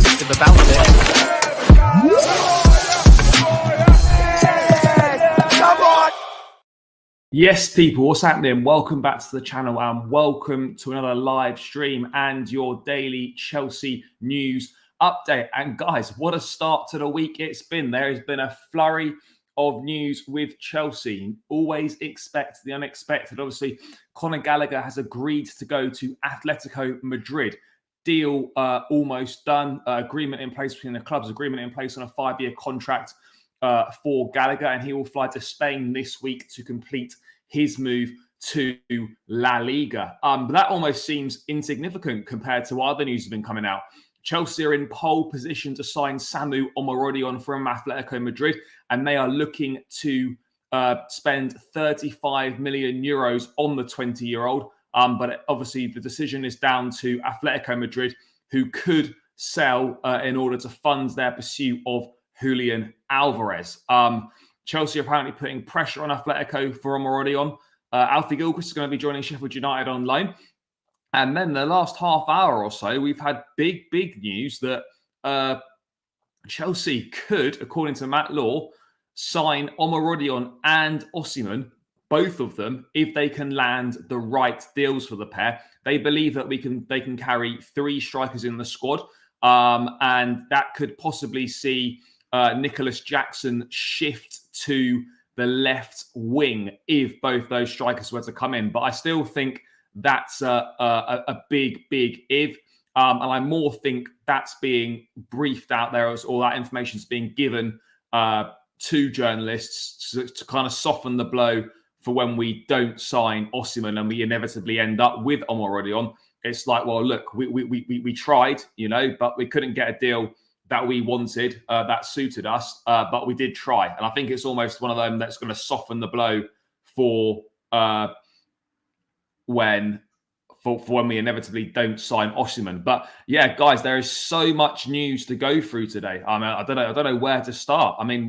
competitive about it. Yes, people, what's happening? Welcome back to the channel and welcome to another live stream and your daily Chelsea news update. And guys, what a start to the week it's been. There has been a flurry of news with Chelsea. Always expect the unexpected. Obviously, Conor Gallagher has agreed to go to Atletico Madrid. Deal almost done. Agreement in place between the clubs. Agreement in place on a 5-year contract for Gallagher, and he will fly to Spain this week to complete his move to La Liga. But that almost seems insignificant compared to other news that's been coming out. Chelsea are in pole position to sign Samu Omorodion from Atletico Madrid, and they are looking to spend 35 million euros on the 20-year-old. But obviously the decision is down to Atletico Madrid, who could sell in order to fund their pursuit of Julian Alvarez. Chelsea are apparently putting pressure on Atletico for Omorodion. Alfie Gilchrist is going to be joining Sheffield United on loan. And then the last half hour or so, we've had big news that Chelsea could, according to Matt Law, sign Omorodion and Osimhen, both of them, if they can land the right deals for the pair. They believe that they can carry 3 strikers in the squad, and that could possibly see Nicholas Jackson shift to the left wing if both those strikers were to come in. But I still think that's a big if. And I more think that's being briefed out there, or that information is being given to journalists to kind of soften the blow for when we don't sign Osimhen and we inevitably end up with Omorodion. It's like, well, look, we tried, but we couldn't get a deal that we wanted, that suited us, but we did try. And I think it's almost one of them that's going to soften the blow for when we inevitably don't sign Osimhen. But yeah, guys, there is so much news to go through today. I mean, I don't know where to start. I mean,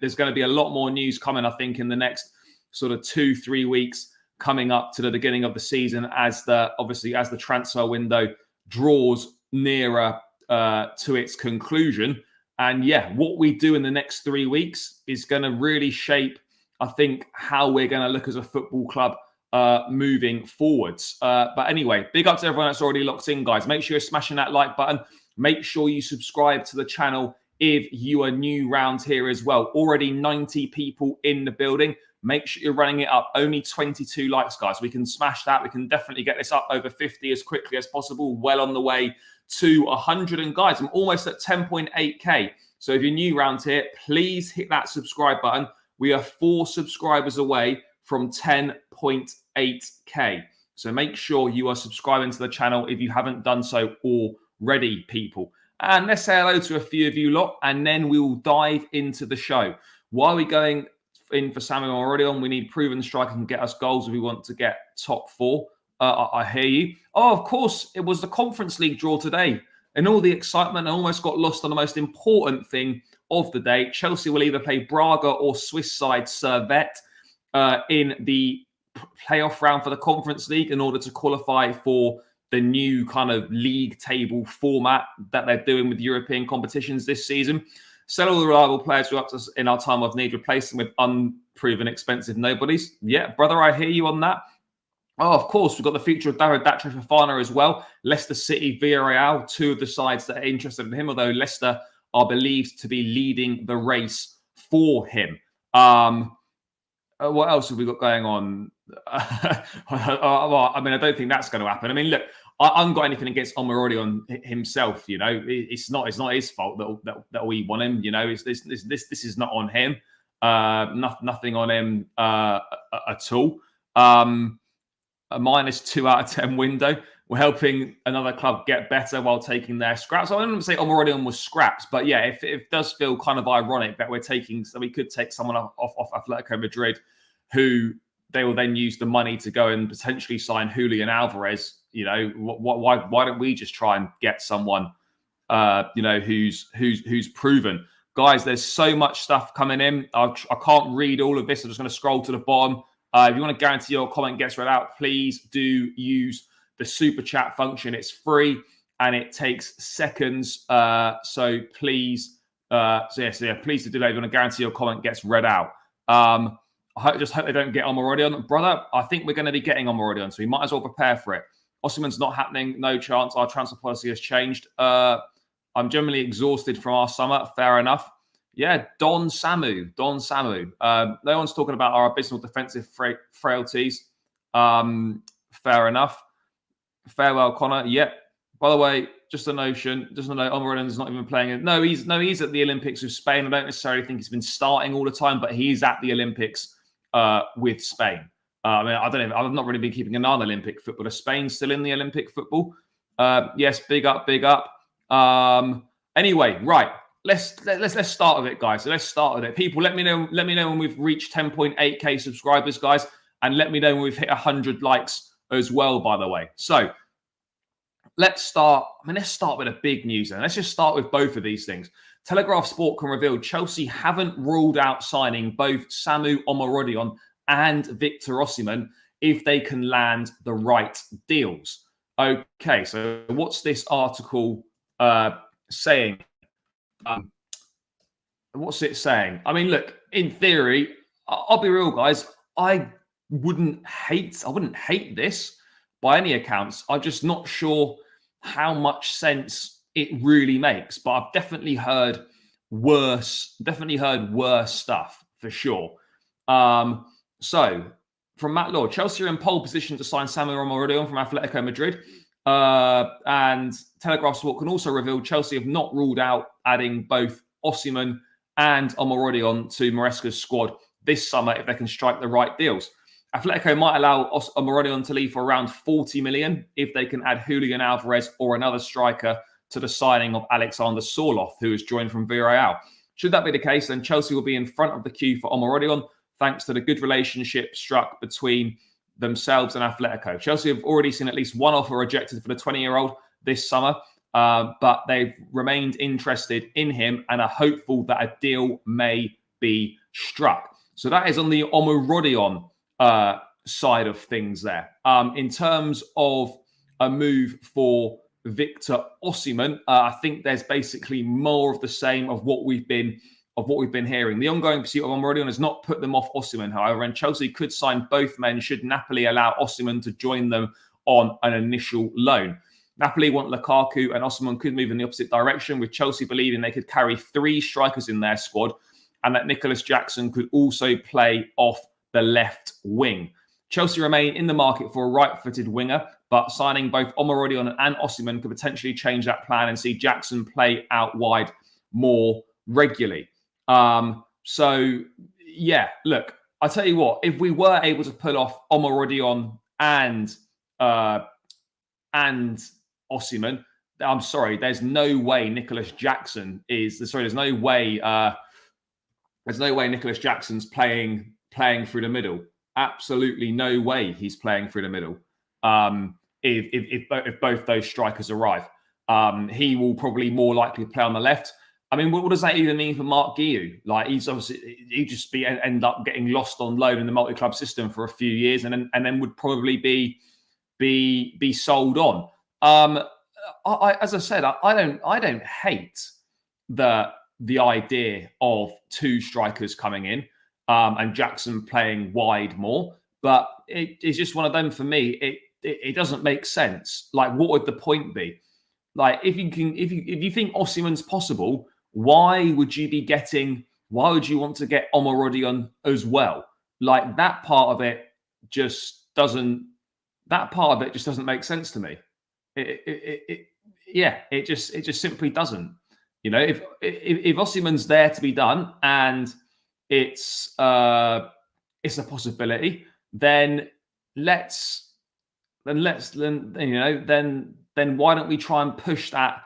there's going to be a lot more news coming, I think, in the next sort of 2-3 weeks coming up to the beginning of the season as the transfer window draws nearer to its conclusion. And yeah, what we do in the next 3 weeks is going to really shape, I think, how we're going to look as a football club moving forwards. But anyway, big up to everyone that's already locked in, guys. Make sure you're smashing that like button. Make sure you subscribe to the channel if you are new round here as well. Already 90 people in the building. Make sure you're running it up. Only 22 likes, guys. We can smash that. We can definitely get this up over 50 as quickly as possible. Well on the way to 100. And guys, I'm almost at 10.8k. So if you're new around here, please hit that subscribe button. We are 4 subscribers away from 10.8k. So make sure you are subscribing to the channel if you haven't done so already, people. And let's say hello to a few of you lot, and then we will dive into the show. Why are we going in for Samuel Omorodion? We need proven striker can get us goals if we want to get top 4. I hear you. Oh, of course, it was the Conference League draw today. And all the excitement, I almost got lost on the most important thing of the day. Chelsea will either play Braga or Swiss side Servette in the playoff round for the Conference League in order to qualify for the new kind of league table format that they're doing with European competitions this season. Sell all the reliable players who are up to us in our time of need, replace them with unproven expensive nobodies. Yeah, brother, I hear you on that. Oh, of course, we've got the future of Dario Fofana as well. Leicester City, Villarreal, 2 of the sides that are interested in him, although Leicester are believed to be leading the race for him. What else have we got going on? I mean, I don't think that's going to happen. I mean, look, I haven't got anything against Omorodion himself. It's not his fault that we want him. This is not on him. Nothing on him at all. A -2 out of 10 window. We're helping another club get better while taking their scraps. I wouldn't say Omorodion was scraps, but yeah, it does feel kind of ironic that we could take someone off Atletico Madrid, who they will then use the money to go and potentially sign Julian Alvarez. Why don't we just try and get someone, who's proven? Guys, there's so much stuff coming in. I can't read all of this. I'm just going to scroll to the bottom. If you want to guarantee your comment gets read out, please do use the super chat function. It's free and it takes seconds. So please, please do that. If you want to guarantee your comment gets read out. Just hope they don't get Omorodion. Brother, I think we're going to be getting Omorodion, so we might as well prepare for it. Osimhen's not happening. No chance. Our transfer policy has changed. I'm generally exhausted from our summer. Fair enough. Yeah, Don Samu. No one's talking about our abysmal defensive frailties. Fair enough. Farewell, Connor. Yep. By the way, just a notion. Doesn't know Omorodion's not even playing. No, he's at the Olympics with Spain. I don't necessarily think he's been starting all the time, but he's at the Olympics with Spain. I mean, I don't know. I've not really been keeping an eye on Olympic football. Is Spain still in the Olympic football? Yes, big up. Anyway, right. Let's start with it, guys. So let's start with it. People, let me know when we've reached 10.8k subscribers, guys, and let me know when we've hit 100 likes as well, by the way. So let's start with the big news, and let's just start with both of these things. Telegraph Sport can reveal Chelsea haven't ruled out signing both Samu Omorodion and Victor Osimhen if they can land the right deals. Okay, so what's this article saying? What's it saying? I mean, look, in theory, I'll be real, guys. I wouldn't hate this by any accounts. I'm just not sure how much sense it really makes. But I've definitely heard worse stuff for sure. So from Matt Law, Chelsea are in pole position to sign Samu Omorodion from Atletico Madrid. And Telegraph Sport can also reveal Chelsea have not ruled out adding both Osimhen and Omorodion to Maresca's squad this summer if they can strike the right deals. Atletico might allow Omorodion to leave for around 40 million if they can add Julian Alvarez or another striker to the signing of Alexander Sorloth, who has joined from Villarreal. Should that be the case, then Chelsea will be in front of the queue for Omorodion, thanks to the good relationship struck between themselves and Atletico. Chelsea have already seen at least one offer rejected for the 20-year-old this summer, but they've remained interested in him and are hopeful that a deal may be struck. So that is on the Omorodion side of things there. In terms of a move for Victor Osimhen, I think there's basically more of the same of what we've been hearing. The ongoing pursuit of Omorodion has not put them off Osimhen, however, and Chelsea could sign both men should Napoli allow Osimhen to join them on an initial loan. Napoli want Lukaku, and Osimhen could move in the opposite direction, with Chelsea believing they could carry 3 strikers in their squad and that Nicholas Jackson could also play off the left wing. Chelsea remain in the market for a right-footed winger, but signing both Omorodion and Osimhen could potentially change that plan and see Jackson play out wide more regularly. So yeah, look, I tell you what, if we were able to pull off Omorodion and Osimhen, I'm sorry, there's no way Nicholas Jackson there's no way Nicholas Jackson's playing through the middle. Absolutely no way he's playing through the middle. If both those strikers arrive, he will probably more likely play on the left. I mean, what does that even mean for Mark Guiu? Like, he's obviously end up getting lost on loan in the multi-club system for a few years, and then would probably be sold on. As I said, I don't hate the idea of 2 strikers coming in and Jackson playing wide more, but it's just one of them for me. It doesn't make sense. Like, what would the point be? Like, if you think Osimhen's possible, why would you want to get Omorodion as well? Like, that part of it just doesn't make sense to me. It just simply doesn't. You know, if Osimhen's there to be done and it's a possibility, then why don't we try and push that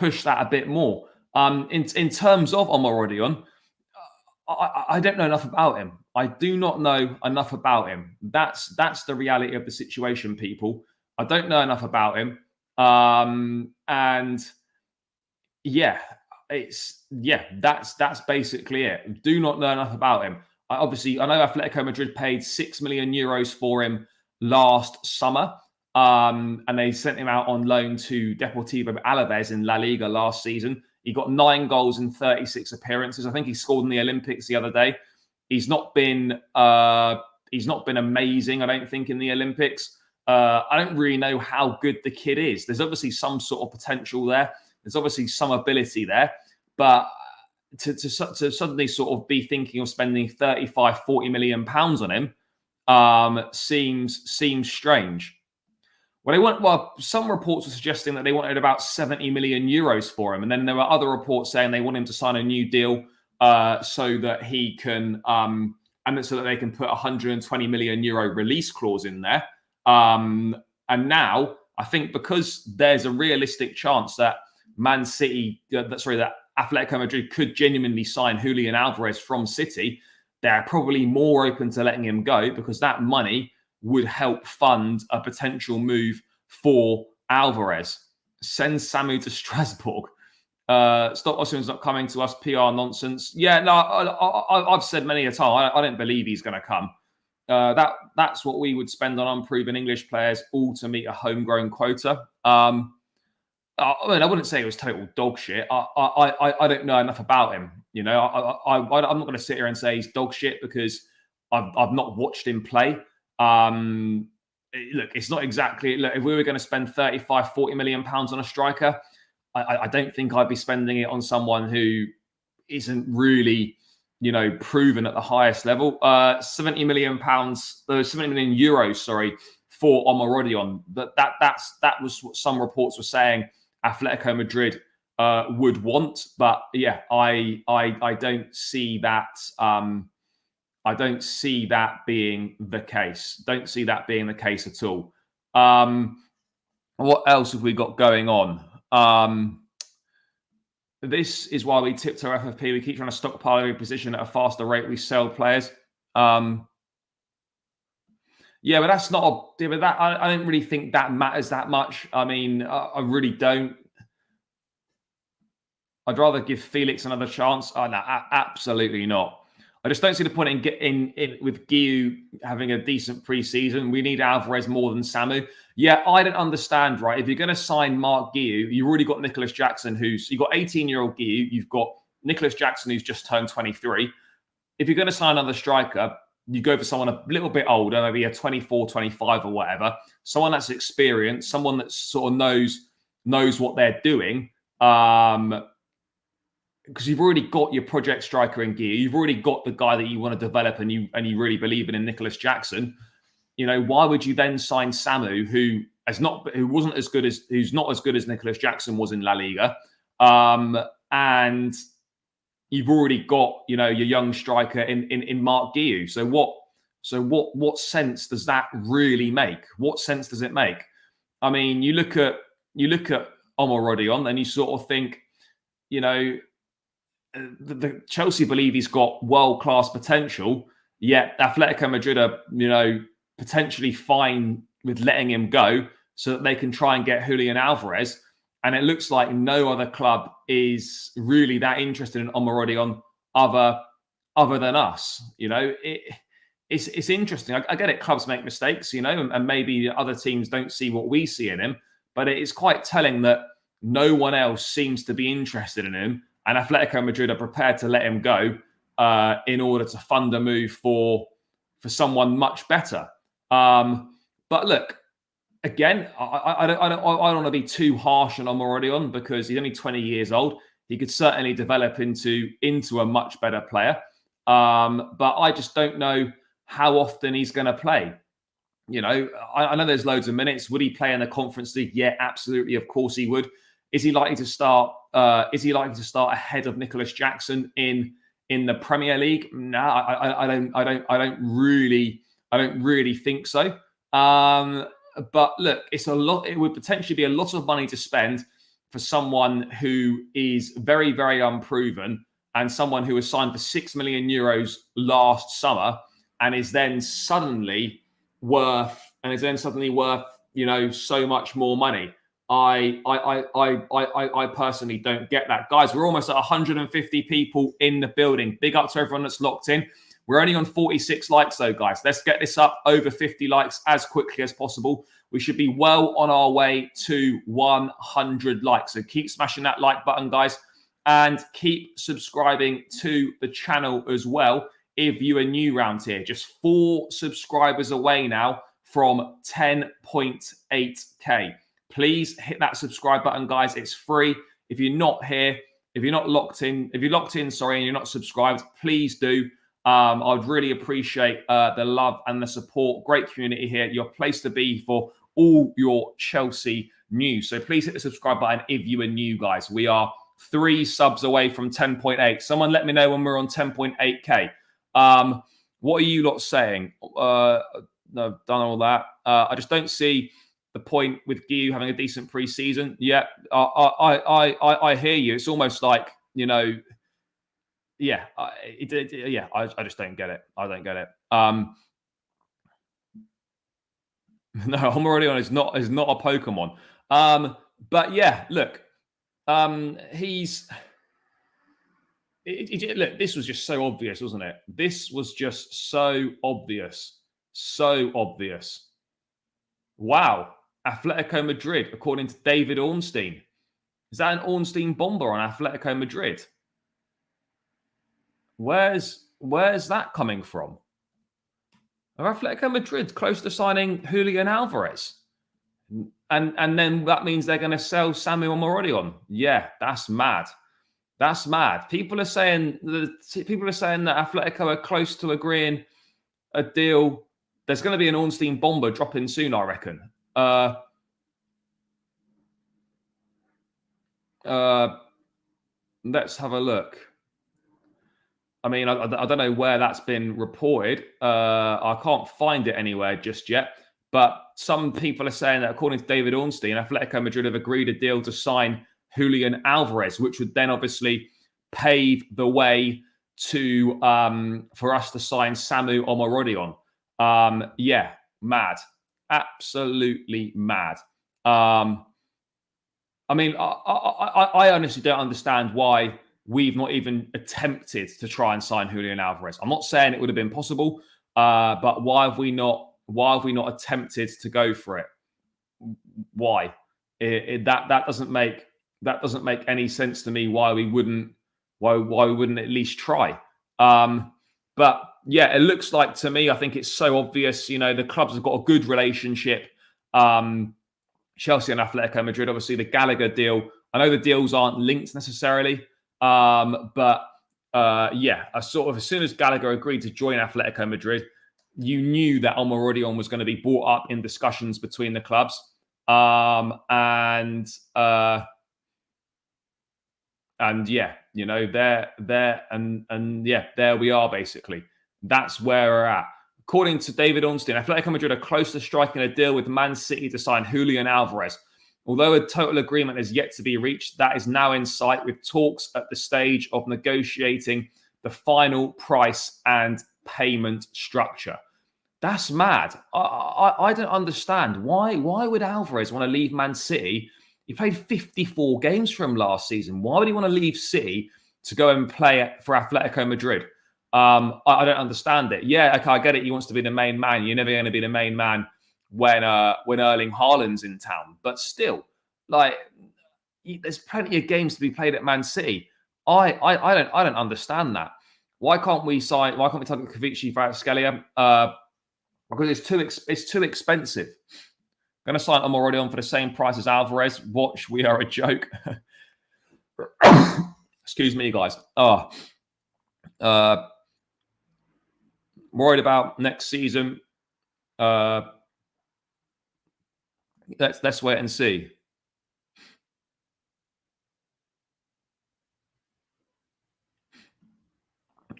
a bit more? In terms of Omorodion, I don't know enough about him. I do not know enough about him. That's the reality of the situation, people. I don't know enough about him. And yeah, that's basically it. Do not know enough about him. I know Atletico Madrid paid €6 million for him last summer. and they sent him out on loan to Deportivo Alaves in La Liga last season. He got 9 goals in 36 appearances. I think he scored in the Olympics the other day. He's not been amazing, I don't think, in the Olympics. I don't really know how good the kid is. There's obviously some sort of potential there. There's obviously some ability there. But to suddenly sort of be thinking of spending 35, 40 million pounds on him seems strange. Some reports were suggesting that they wanted about 70 million euros for him. And then there were other reports saying they want him to sign a new deal so that he can, and so that they can put a 120 million euro release clause in there. And now I think because there's a realistic chance that that Atletico Madrid could genuinely sign Julian Alvarez from City, they're probably more open to letting him go because that money would help fund a potential move for Alvarez. Send Samu to Strasbourg. Stop Osimhen's not coming to us. PR nonsense. Yeah, no, I've said many a time, I don't believe he's going to come. That's what we would spend on unproven English players, all to meet a homegrown quota. I mean, I wouldn't say it was total dog shit. I don't know enough about him. You know, I'm not going to sit here and say he's dog shit because I've not watched him play. Look, it's not exactly. Look, if we were going to spend 35, 40 million pounds on a striker, I don't think I'd be spending it on someone who isn't really, you know, proven at the highest level. 70 million euros, sorry, for Omorodion. That was what some reports were saying Atletico Madrid would want, but yeah, I don't see that. I don't see that being the case. Don't see that being the case at all. What else have we got going on? This is why we tipped our FFP. We keep trying to stockpile every position at a faster rate. We sell players. Yeah, but that's not. But that I don't really think that matters that much. I mean, I really don't. I'd rather give Felix another chance. Oh, no, absolutely not. I just don't see the point in getting in with Guiu having a decent pre-season. We need Alvarez more than Samu. Yeah, I don't understand, right? If you're going to sign Mark Guiu, you've already got Nicholas Jackson, you've got 18-year-old Guiu, you've got Nicholas Jackson, who's just turned 23. If you're going to sign another striker, you go for someone a little bit older, maybe a 24, 25 or whatever, someone that's experienced, someone that sort of knows what they're doing. Because you've already got your project striker in Guiu, you've already got the guy that you want to develop, and you really believe in Nicholas Jackson. You know, why would you then sign Samu, who's not as good as Nicholas Jackson was in La Liga, and you've already got, you know, your young striker in Mark Guiu. So what sense does that really make? What sense does it make? I mean, you look at Omorodion, and you sort of think, you know, the Chelsea believe he's got world-class potential, yet Atletico Madrid are, you know, potentially fine with letting him go so that they can try and get Julian Alvarez. And it looks like no other club is really that interested in Omorodion other than us. You know, it's interesting. I get it. Clubs make mistakes, you know, and maybe other teams don't see what we see in him. But it is quite telling that no one else seems to be interested in him. And Atletico Madrid are prepared to let him go in order to fund a move for someone much better. But look, again, I don't want to be too harsh on Omorodion because he's only 20 years old. He could certainly develop into a much better player. But I just don't know how often he's going to play. You know, I know there's loads of minutes. Would he play in the Conference League? Yeah, absolutely. Of course he would. Is he likely to start? Ahead of Nicholas Jackson in the Premier League? No, I don't really think so. But look, it's a lot. It would potentially be a lot of money to spend for someone who is very, very unproven and someone who was signed for 6 million euros last summer and is then suddenly worth, you know, so much more money. I personally don't get that. Guys, we're almost at 150 people in the building. Big up to everyone that's locked in. We're only on 46 likes though, guys. Let's get this up over 50 likes as quickly as possible. We should be well on our way to 100 likes. So keep smashing that like button, guys, and keep subscribing to the channel as well if you are new around here. Just 4 subscribers away now from 10.8k. Please hit that subscribe button, guys. It's free. If you're not here, if you're not locked in, and you're not subscribed, please do. I'd really appreciate the love and the support. Great community here. Your place to be for all your Chelsea news. So please hit the subscribe button if you are new, guys. We are 3 subs away from 10.8. Someone let me know when we're on 10.8k. What are you lot saying? No, done all that. I just don't see the point with Guiu having a decent preseason. Yeah, I hear you. It's almost like, you know, yeah, I just don't get it. I don't get it. No, Omorodion is not a Pokemon. But yeah, look, look, this was just so obvious, wasn't it? This was just so obvious. So obvious. Wow. Atletico Madrid, according to David Ornstein. Is that an Ornstein bomber on Atletico Madrid? Where's that coming from? Are Atletico Madrid close to signing Julian Alvarez? And then that means they're going to sell Samuel Omorodion. Yeah, that's mad. That's mad. People are saying that Atletico are close to agreeing a deal. There's going to be an Ornstein bomber dropping soon, I reckon. Let's have a look. I mean, I don't know where that's been reported. I can't find it anywhere just yet. But some people are saying that, according to David Ornstein, Atletico Madrid have agreed a deal to sign Julian Alvarez, which would then obviously pave the way to for us to sign Samu Omorodion. Yeah, mad. Absolutely mad. I mean, I honestly don't understand why we've not even attempted to try and sign Julian Alvarez. I'm not saying it would have been possible, but why have we not attempted to go for it? Why? That doesn't make any sense to me. Why we wouldn't at least try? But yeah, it looks like to me, I think it's so obvious. You know, the clubs have got a good relationship. Chelsea and Atletico Madrid, obviously the Gallagher deal. I know the deals aren't linked necessarily, but yeah, as soon as Gallagher agreed to join Atletico Madrid, you knew that Omorodion was going to be brought up in discussions between the clubs. And yeah, you know, there we are basically. That's where we're at. According to David Ornstein, Atletico Madrid are close to striking a deal with Man City to sign Julian Alvarez. Although a total agreement is yet to be reached, that is now in sight, with talks at the stage of negotiating the final price and payment structure. That's mad. I don't understand. Why would Alvarez want to leave Man City? He played 54 games for him last season. Why would he want to leave City to go and play for Atletico Madrid? I don't understand it. Yeah, okay, I get it. He wants to be the main man. You're never going to be the main man when Erling Haaland's in town. But still, like, there's plenty of games to be played at Man City. I don't understand that. Why can't we target Kavici for Scalia? Because it's too expensive. I'm going to sign Omorodion for the same price as Alvarez. Watch, we are a joke. Excuse me, guys. Worried about next season. Let's wait and see.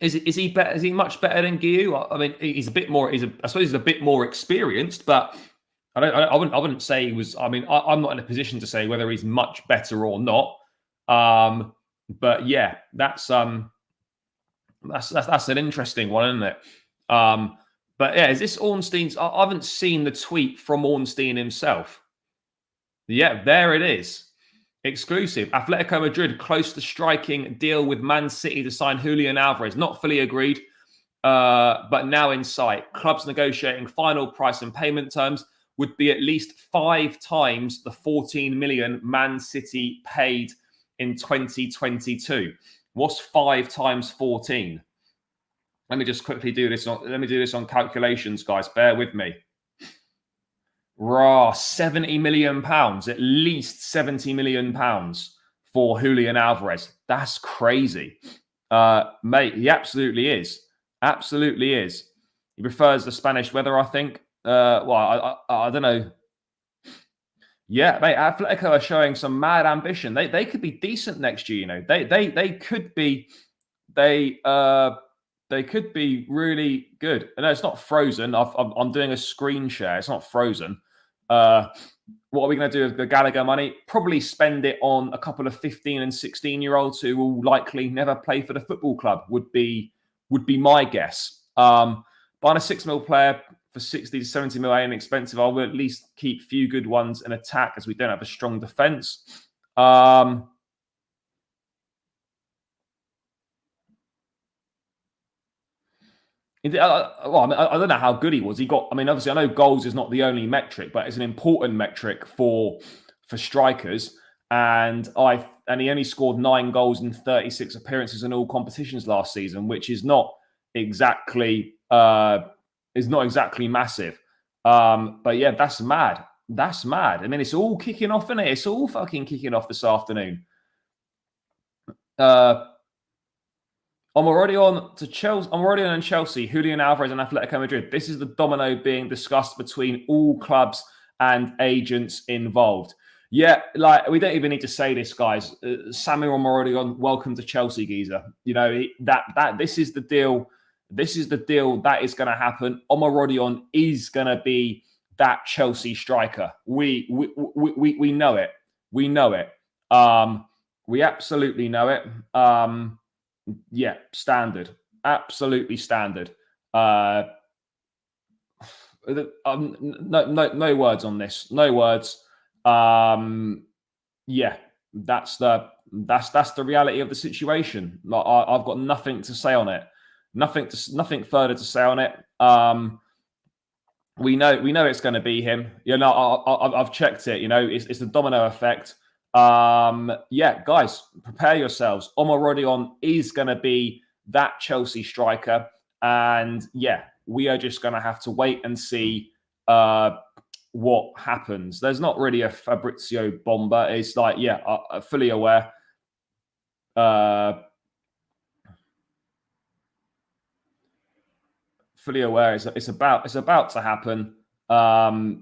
Is he better? Is he much better than Guiu? I mean, he's a bit more. I suppose he's a bit more experienced, but I wouldn't say he was. I mean, I'm not in a position to say whether he's much better or not. But yeah, that's an interesting one, isn't it? But yeah, is this Ornstein's? I haven't seen the tweet from Ornstein himself. Yeah, there it is. Exclusive. Atletico Madrid close to striking deal with Man City to sign Julian Alvarez. Not fully agreed. but now in sight. Clubs negotiating final price and payment terms would be at least 5 times the 14 million Man City paid in 2022. What's 5 times 14? Let me just quickly do this on calculations, guys. Bear with me. Raw, 70 million pounds, at least 70 million pounds for Julian Alvarez. That's crazy. Mate, he absolutely is. Absolutely is. He prefers the Spanish weather, I think. Well, I don't know. Yeah, mate, Atletico are showing some mad ambition. They could be decent next year, you know. They could be they could be really good. No, it's not frozen. I'm doing a screen share. It's not frozen. What are we going to do with the Gallagher money? Probably spend it on a couple of 15 and 16-year-olds who will likely never play for the football club, would be my guess. Buying a 6 mil player for 60 to 70 mil ain't expensive. I will at least keep few good ones in attack as we don't have a strong defence. Well, I don't know how good he was. Obviously, I know goals is not the only metric, but it's an important metric for strikers. And he only scored 9 goals in 36 appearances in all competitions last season, which is not exactly massive. But yeah, that's mad. That's mad. I mean, it's all kicking off, isn't it? It's all fucking kicking off this afternoon. Omorodion and Chelsea, Julian Alvarez and Atletico Madrid. This is the domino being discussed between all clubs and agents involved. Yeah, like we don't even need to say this, guys. Samuel Omorodion, welcome to Chelsea, geezer. You know this is the deal. This is the deal that is going to happen. Omorodion is going to be that Chelsea striker. We know it. We know it. We absolutely know it. Yeah, standard. Absolutely standard. No words on this. No words. Yeah, that's the reality of the situation. I've got nothing to say on it. Nothing further to say on it. We know it's going to be him. You know, I've checked it. You know, it's the domino effect. Yeah, guys, prepare yourselves. Omorodion is going to be that Chelsea striker. And yeah, we are just going to have to wait and see what happens. There's not really a Fabrizio bomber. It's like, yeah, fully aware. Fully aware. It's about to happen.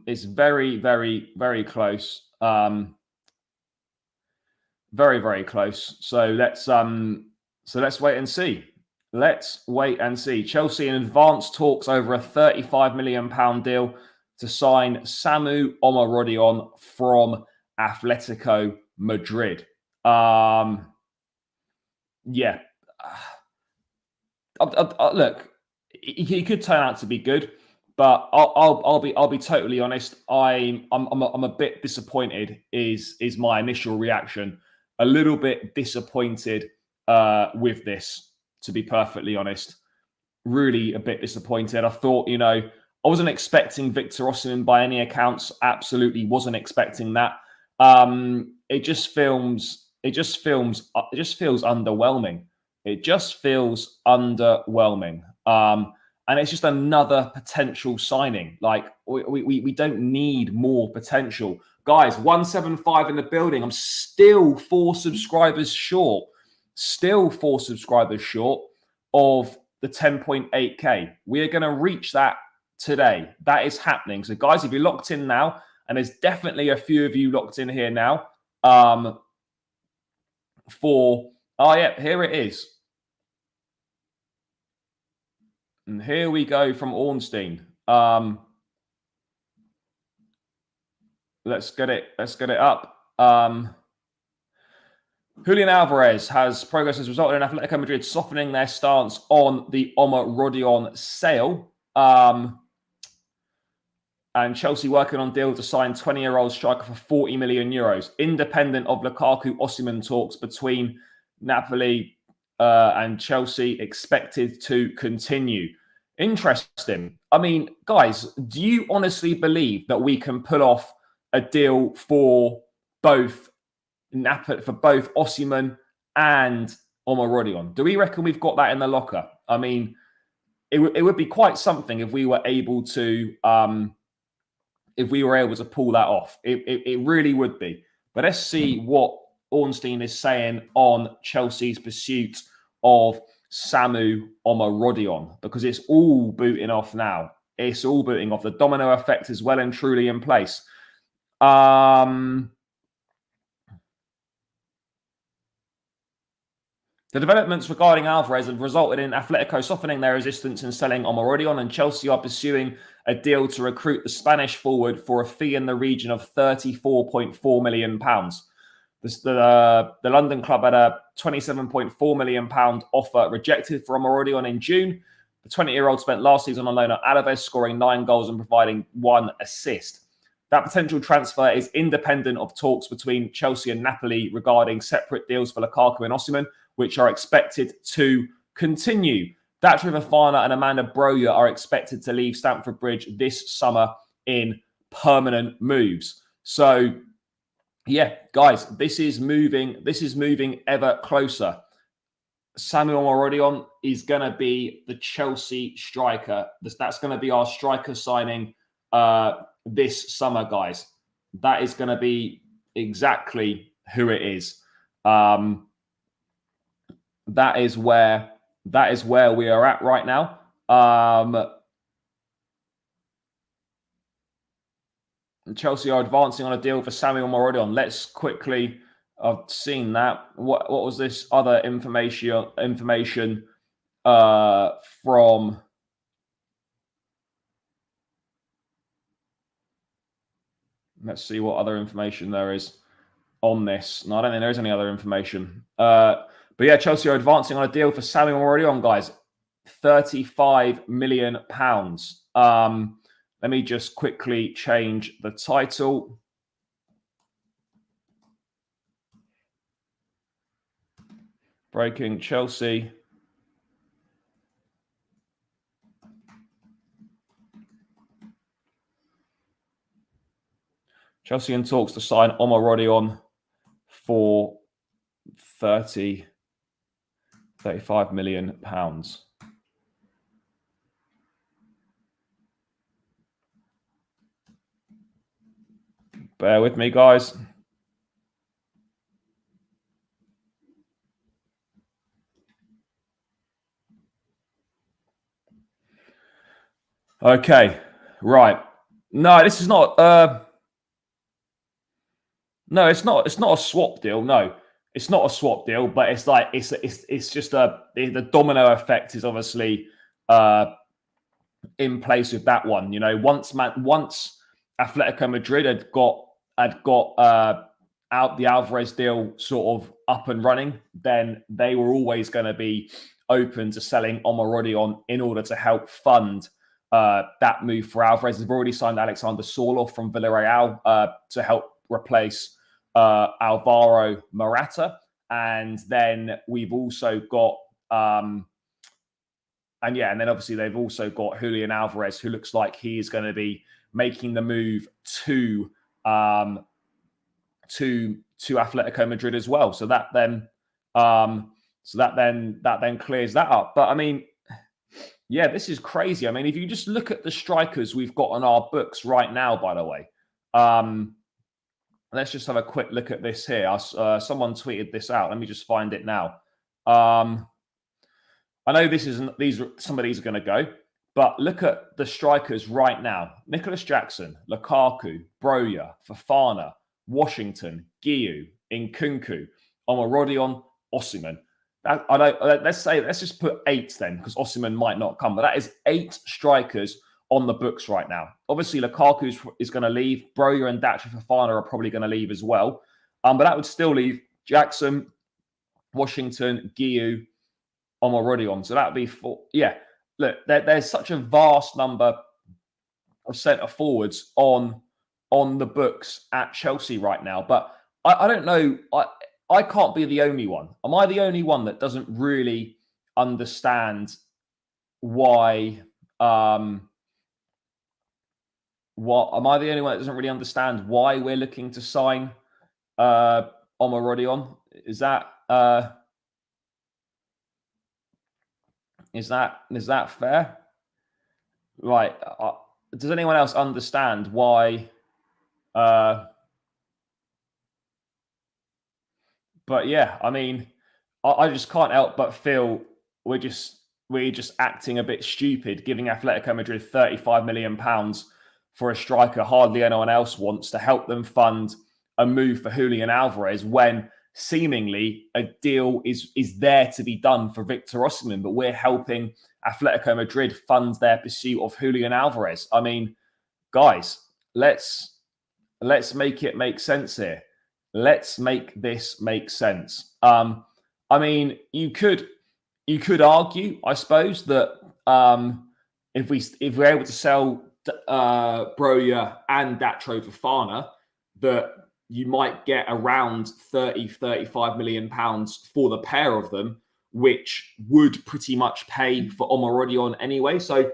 It's very, very, very close. Very, very close. So let's wait and see. Let's wait and see. Chelsea in advanced talks over a £35 million deal to sign Samu Omorodion from Atletico Madrid. Yeah. Look, he could turn out to be good, but I'll be totally honest. I'm a bit disappointed. Is my initial reaction. A little bit disappointed with this, to be perfectly honest. Really a bit disappointed. I thought, you know, I wasn't expecting Victor Osimhen by any accounts. Absolutely wasn't expecting that. It just feels underwhelming. It just feels underwhelming. And it's just another potential signing. Like we don't need more potential. Guys, 175 in the building. I'm still 4 subscribers short. Still 4 subscribers short of the 10.8K. We are going to reach that today. That is happening. So, guys, if you're locked in now, and there's definitely a few of you locked in here now, here it is. And here we go from Ornstein. Let's get it up. Julian Alvarez progress has resulted in Atletico Madrid softening their stance on the Omorodion sale. And Chelsea working on deal to sign 20-year-old striker for 40 million euros, independent of Lukaku Osimhen talks between Napoli and Chelsea expected to continue. Interesting. I mean, guys, do you honestly believe that we can pull off a deal for both Osimhen and Omorodion? Do we reckon we've got that in the locker? I mean, it would be quite something if we were able to pull that off. It really would be. But let's see what Ornstein is saying on Chelsea's pursuit of Samu Omorodion, because it's all booting off now. It's all booting off. The domino effect is well and truly in place. The developments regarding Alvarez have resulted in Atletico softening their resistance in selling Omorodion, and Chelsea are pursuing a deal to recruit the Spanish forward for a fee in the region of £34.4 million. The London club had a £27.4 million offer rejected for Omorodion in June. The 20-year-old spent last season on loan at Alaves, scoring 9 goals and providing 1 assist. That potential transfer is independent of talks between Chelsea and Napoli regarding separate deals for Lukaku and Osimhen, which are expected to continue. Dacia Fofana and Amanda Broja are expected to leave Stamford Bridge this summer in permanent moves. So, yeah, guys, this is moving ever closer. Samuel Omorodion is going to be the Chelsea striker. That's going to be our striker signing this summer, guys. That is going to be exactly who it is. That is where we are at right now. Chelsea are advancing on a deal for Samuel Omorodion. Let's quickly. I've seen that. What was this other information from? Let's see what other information there is on this. No, I don't think there is any other information. But yeah, Chelsea are advancing on a deal for Samuel Omorodion, guys. £35 million. Let me just quickly change the title. Breaking Chelsea. Chelsea in talks to sign Omorodion for £35 million. Bear with me, guys. Okay, right. No, this is not. No, it's not. It's not a swap deal. No, it's not a swap deal. But it's like it's just the domino effect is obviously in place with that one. You know, once Atletico Madrid had got out the Alvarez deal sort of up and running, then they were always going to be open to selling Omorodion in order to help fund that move for Alvarez. They've already signed Alexander Sorloth from Villarreal to help replace Alvaro Morata. And then we've also got, and then obviously they've also got Julian Alvarez, who looks like he is going to be making the move to Atletico Madrid as well. So that then clears that up. But I mean, yeah, this is crazy. I mean, if you just look at the strikers we've got on our books right now, by the way, let's just have a quick look at this here. Someone tweeted this out. Let me just find it now. I know some of these are going to go, but look at the strikers right now. Nicholas Jackson, Lukaku, Broja, Fofana, Washington, Guiu, Nkunku, Omorodion, Osimhen. Let's just put 8 then, because Osimhen might not come. But that is 8 strikers on the books right now. Obviously, Lukaku is going to leave. Broja and Dacia Fofana are probably going to leave as well. But that would still leave Jackson, Washington, Guiu, Omorodion. So that would be 4. Yeah, look, there's such a vast number of centre forwards on the books at Chelsea right now. But I don't know. I can't be the only one. Am I the only one that doesn't really understand why? What am I the only one that doesn't really understand why we're looking to sign Omorodion? Is that fair? Right. Does anyone else understand why? But yeah, I mean, I just can't help but feel we're just acting a bit stupid, giving Atletico Madrid £35 million for a striker hardly anyone else wants to help them fund a move for Julian Alvarez when seemingly a deal is there to be done for Victor Osimhen, but we're helping Atletico Madrid fund their pursuit of Julian Alvarez. I mean, guys, let's make it make sense here. Let's make this make sense. I mean, you could argue, I suppose, that if we're able to sell Broja and Datro Fofana, that you might get around 35 million pounds for the pair of them, which would pretty much pay for Omorodion anyway. So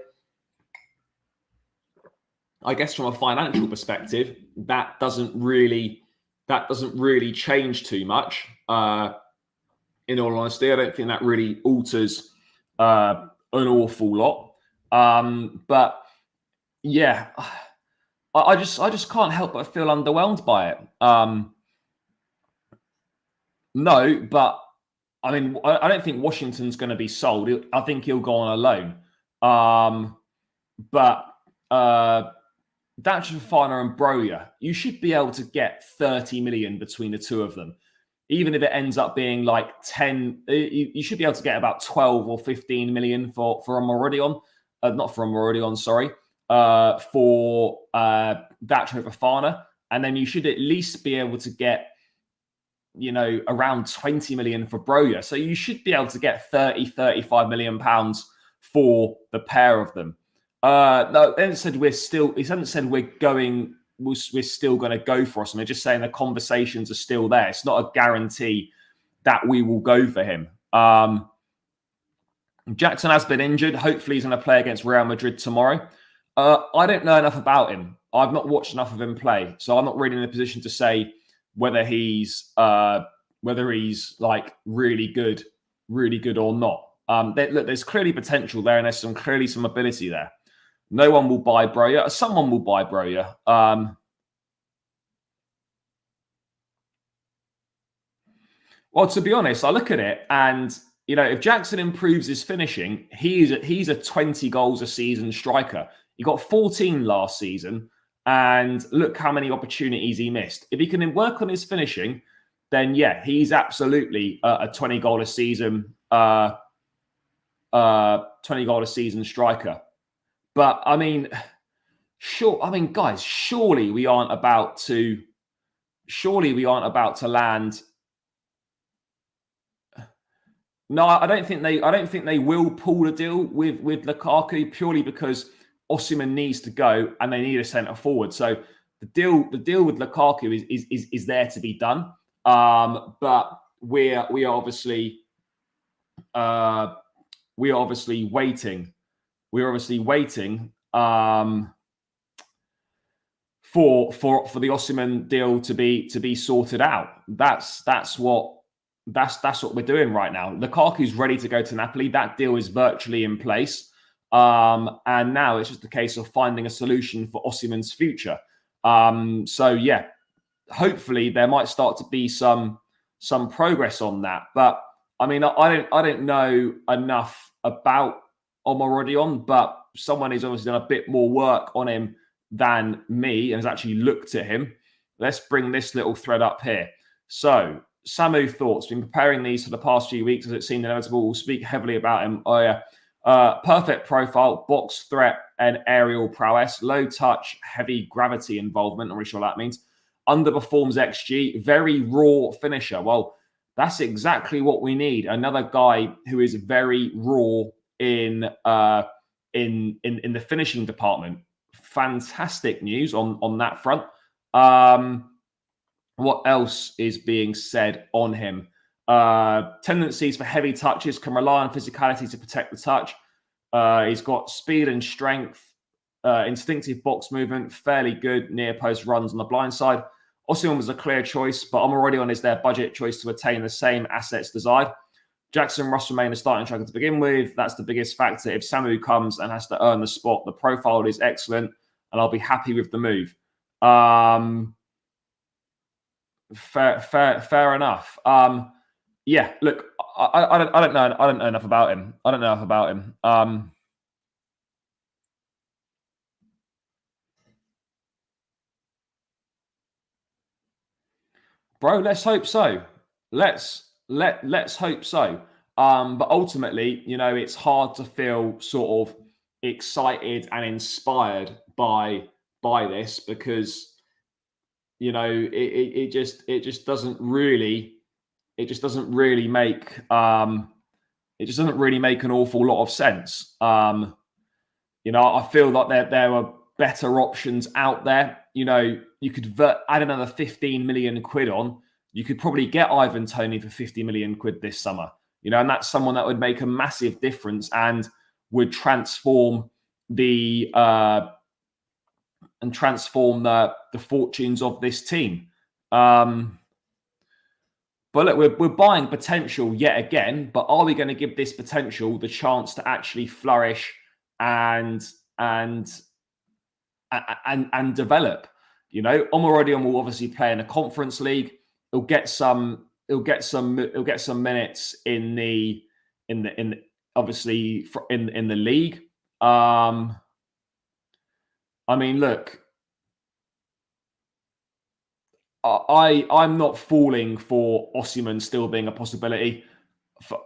I guess from a financial perspective, that doesn't really change too much. In all honesty, I don't think that really alters an awful lot. But yeah, I just can't help but feel underwhelmed by it. No, but I mean, I don't think Washington's going to be sold. I think he'll go on a loan. But Datro Fofana and Broja, you should be able to get 30 million between the two of them. Even if it ends up being like 10, you should be able to get about 12 or 15 million for Omorodion. Not for Omorodion, sorry. For Datro Fofana. And then you should at least be able to get, around 20 million for Broja. So you should be able to get 35 million pounds for the pair of them. No, they haven't said we're still going to go for us. And they're just saying the conversations are still there. It's not a guarantee that we will go for him. Jackson has been injured. Hopefully he's going to play against Real Madrid tomorrow. I don't know enough about him. I've not watched enough of him play. So I'm not really in a position to say whether he's like really good or not. Look, there's clearly potential there and there's clearly some ability there. No one will buy Broja. Someone will buy Broja. Well, to be honest, I look at it and, if Jackson improves his finishing, he's a 20 goals a season striker. He got 14 last season and look how many opportunities he missed. If he can work on his finishing, then yeah, he's absolutely a 20 goal a season, 20 goal a season striker. But I mean, guys, surely we aren't about to land. No, I don't think they will pull the deal with Lukaku purely because Osimhen needs to go and they need a centre forward. So the deal with Lukaku is there to be done. But we are obviously waiting. We're obviously waiting for the Osimhen deal to be sorted out. That's what we're doing right now. Lukaku's ready to go to Napoli. That deal is virtually in place, and now it's just a case of finding a solution for Osimhen's future. So yeah, hopefully there might start to be some progress on that. But I mean, I don't know enough about Omorodion, but someone who's obviously done a bit more work on him than me and has actually looked at him. Let's bring this little thread up here. So, Samu thoughts. Been preparing these for the past few weeks as it seemed inevitable. We'll speak heavily about him. Oh yeah, perfect profile, box threat and aerial prowess, low touch, heavy gravity involvement. I'm not really sure what that means. Underperforms XG, very raw finisher. Well, that's exactly what we need. Another guy who is very raw in the finishing department. Fantastic news on that front. What else is being said on him? Tendencies for heavy touches, can rely on physicality to protect the touch. He's got speed and strength, instinctive box movement, fairly good near post runs on the blind side. Osimhen was a clear choice, but Omorodion is their budget choice to attain the same assets desired. Jackson must remain a starting striker to begin with. That's the biggest factor. If Samu comes and has to earn the spot, the profile is excellent, and I'll be happy with the move. Fair enough. Yeah, look, I don't know enough about him. I don't know enough about him. Bro, let's hope so. Let's hope so. But ultimately, you know, it's hard to feel sort of excited and inspired by this, because, you know, it just doesn't really make an awful lot of sense. You know, I feel like there are better options out there. You know, you could add another 15 million quid on. You could probably get Ivan Toney for 50 million quid this summer. You know, and that's someone that would make a massive difference and would transform the fortunes of this team. But look, we're buying potential yet again. But are we going to give this potential the chance to actually flourish and develop? You know, Omorodion will obviously play in a conference league. He'll get some minutes in the league. I mean, look, I'm not falling for Osimhen still being a possibility.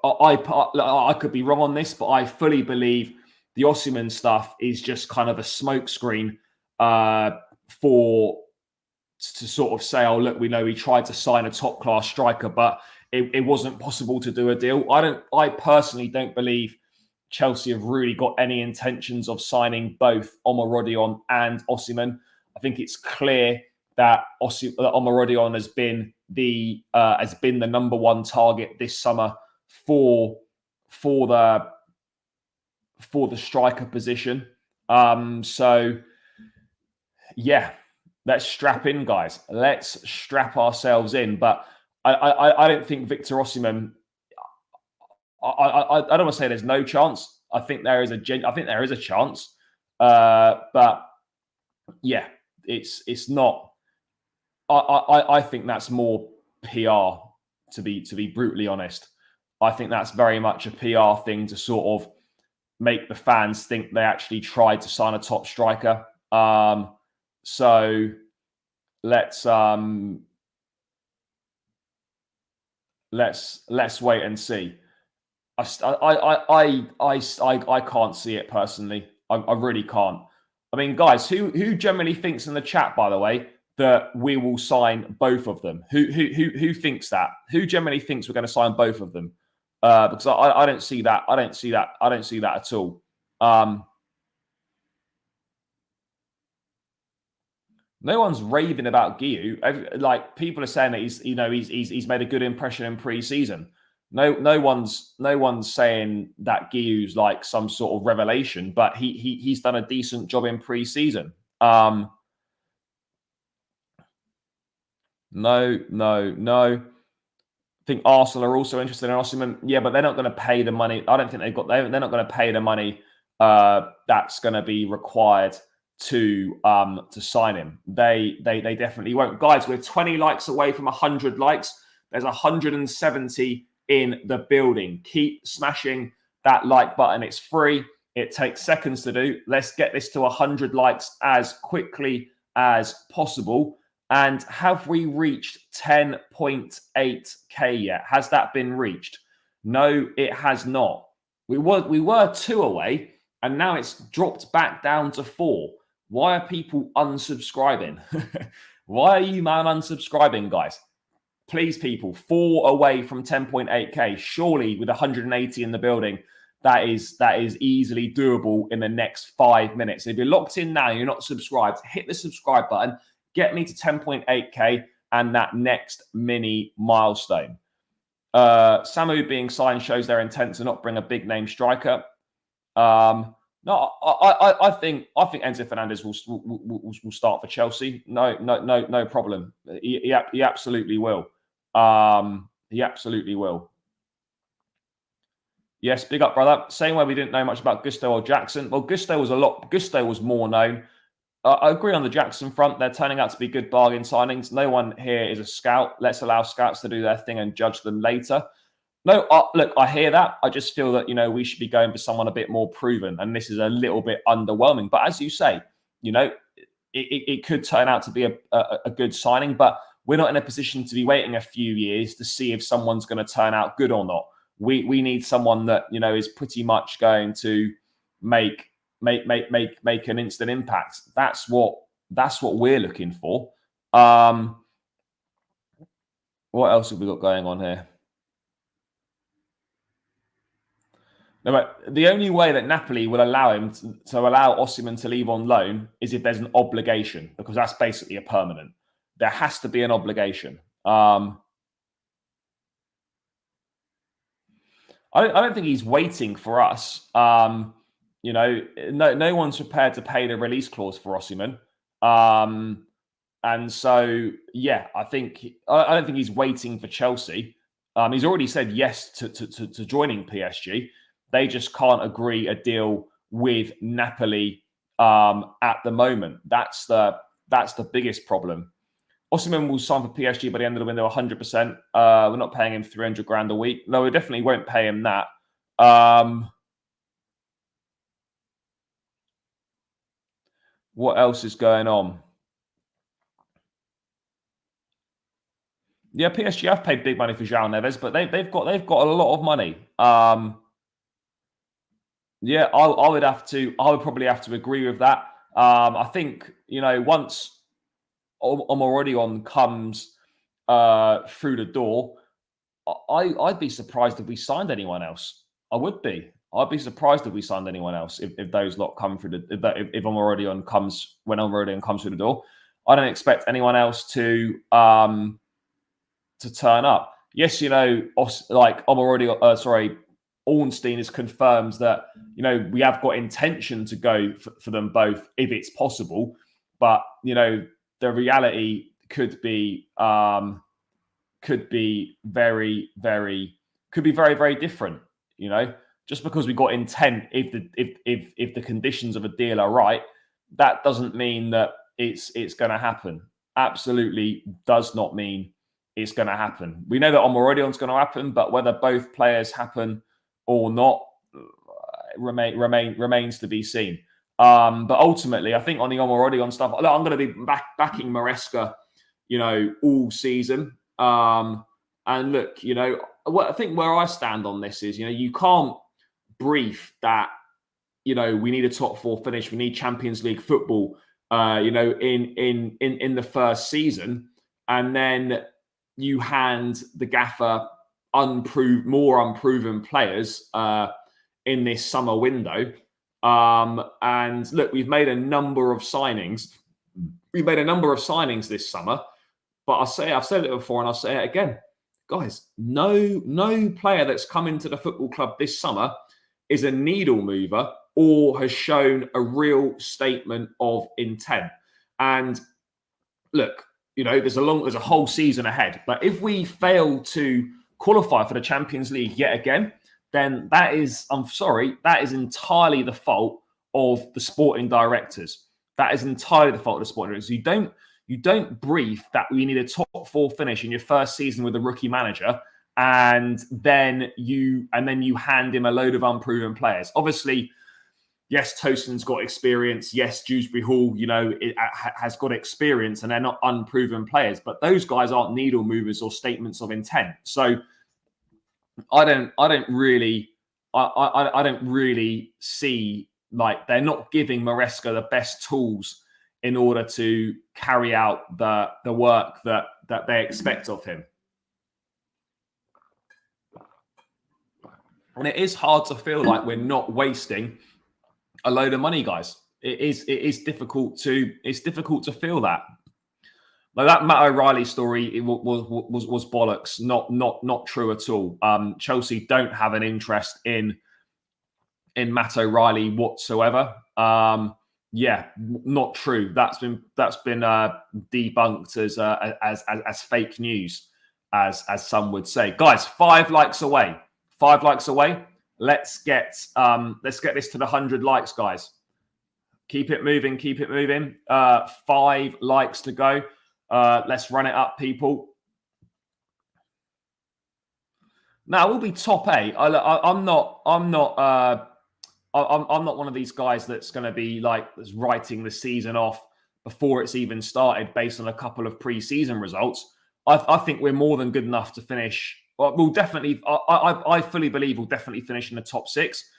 I could be wrong on this, but I fully believe the Osimhen stuff is just kind of a smokescreen to sort of say, oh, look, we know he tried to sign a top class striker, but it wasn't possible to do a deal. I personally don't believe Chelsea have really got any intentions of signing both Omorodion and Osimhen. I think it's clear that Omorodion has been the number one target this summer for the striker position. So yeah, let's strap in, guys. Let's strap ourselves in. But I don't think Victor Osimhen. I don't want to say there's no chance. I think there is a chance. But yeah, it's not. I think that's more PR, to be brutally honest. I think that's very much a PR thing to sort of make the fans think they actually tried to sign a top striker. So let's wait and see. I can't see it personally. I really can't. I mean, guys, who generally thinks in the chat, by the way, that we will sign both of them? Who thinks that? Who generally thinks we're going to sign both of them? Because I don't see that. I don't see that at all. No one's raving about Guiu. Like, people are saying that he's made a good impression in pre-season. No one's saying that Guiu's like some sort of revelation, but he's done a decent job in pre-season. No. I think Arsenal are also interested in Osimhen. Yeah, but they're not going to pay the money. I don't think they're not going to pay the money that's going to be required to sign him. They definitely won't. Guys, we're 20 likes away from 100 likes. There's 170 in the building. Keep smashing that like button. It's free. It takes seconds to do. Let's get this to 100 likes as quickly as possible. And have we reached 10.8k yet? Has that been reached? No, it has not. We were 2 away, and now it's dropped back down to 4. Why are people unsubscribing? Why are you, man, unsubscribing, guys? Please, people, 4 away from 10.8k. Surely, with 180 in the building, that is easily doable in the next 5 minutes. If you're locked in now, you're not subscribed, hit the subscribe button. Get me to 10.8k. and that next mini milestone. Samu being signed shows their intent to not bring a big name striker. No, I think Enzo Fernandez will start for Chelsea. No problem. He absolutely will. He absolutely will. Yes, big up, brother. Same way we didn't know much about Gusto or Jackson. Well, Gusto was more known. I agree on the Jackson front. They're turning out to be good bargain signings. No one here is a scout. Let's allow scouts to do their thing and judge them later. No, look, I hear that. I just feel that, we should be going for someone a bit more proven. And this is a little bit underwhelming. But as you say, it could turn out to be a good signing. But we're not in a position to be waiting a few years to see if someone's going to turn out good or not. We need someone that, is pretty much going to make an instant impact. That's what we're looking for. What else have we got going on here? No, but the only way that Napoli will allow him to allow Osimhen to leave on loan is if there's an obligation, because that's basically a permanent. There has to be an obligation. I don't think he's waiting for us. No one's prepared to pay the release clause for Osimhen. And so, yeah, I don't think he's waiting for Chelsea. He's already said yes to joining PSG. They just can't agree a deal with Napoli at the moment. That's the biggest problem. Osimhen will sign for PSG by the end of the window 100%. We're not paying him 300 grand a week. No, we definitely won't pay him that. What else is going on? Yeah, PSG have paid big money for João Neves, but they've got a lot of money. Yeah, I would probably have to agree with that. I think, once Omorodion comes through the door, I'd be surprised if we signed anyone else. I would be. I'd be surprised if we signed anyone else if those lot come through if Omorodion comes through the door. I don't expect anyone else to turn up. Yes, like Omorodion, Ornstein has confirmed that, we have got intention to go for them both if it's possible. But, the reality could be very, very different, Just because we got intent, if the conditions of a deal are right, that doesn't mean that it's going to happen. Absolutely does not mean it's going to happen. We know that Omorodion's going to happen, but whether both players happen or not remains to be seen. But ultimately, I think on the Omorodion stuff, I'm going to be backing Maresca, all season. And look, what I think where I stand on this is, you can't brief that, we need a top four finish, we need Champions League football, in the first season, and then you hand the gaffer more unproven players in this summer window. And look, we've made a number of signings. We've made a number of signings this summer, but I've said it before and I'll say it again. Guys, no player that's come into the football club this summer is a needle mover or has shown a real statement of intent. And look, there's a whole season ahead. But if we fail to qualify for the Champions League yet again, then that is entirely the fault of the sporting directors. That is entirely the fault of the sporting directors. You don't brief that we need a top four finish in your first season with a rookie manager, and then you hand him a load of unproven players. Obviously, yes, Tosin's got experience. Yes, Dewsbury Hall, has got experience, and they're not unproven players. But those guys aren't needle movers or statements of intent. So I don't really see, like, they're not giving Maresca the best tools in order to carry out the work that they expect of him. And it is hard to feel like we're not wasting a load of money, guys. It is difficult to feel that. Like that Matt O'Reilly story was bollocks, not true at all. Chelsea don't have an interest in Matt O'Reilly whatsoever. Yeah, not true. That's been debunked as fake news, as some would say. Guys, 5 likes away. 5 likes away. Let's get this to the 100 likes, guys. Keep it moving. Keep it moving. 5 likes to go. Let's run it up, people. Now we'll be top 8. I'm not one of these guys that's going to be like writing the season off before it's even started based on a couple of pre-season results. I think we're more than good enough to finish. We'll definitely. I fully believe we'll definitely finish in the top 6.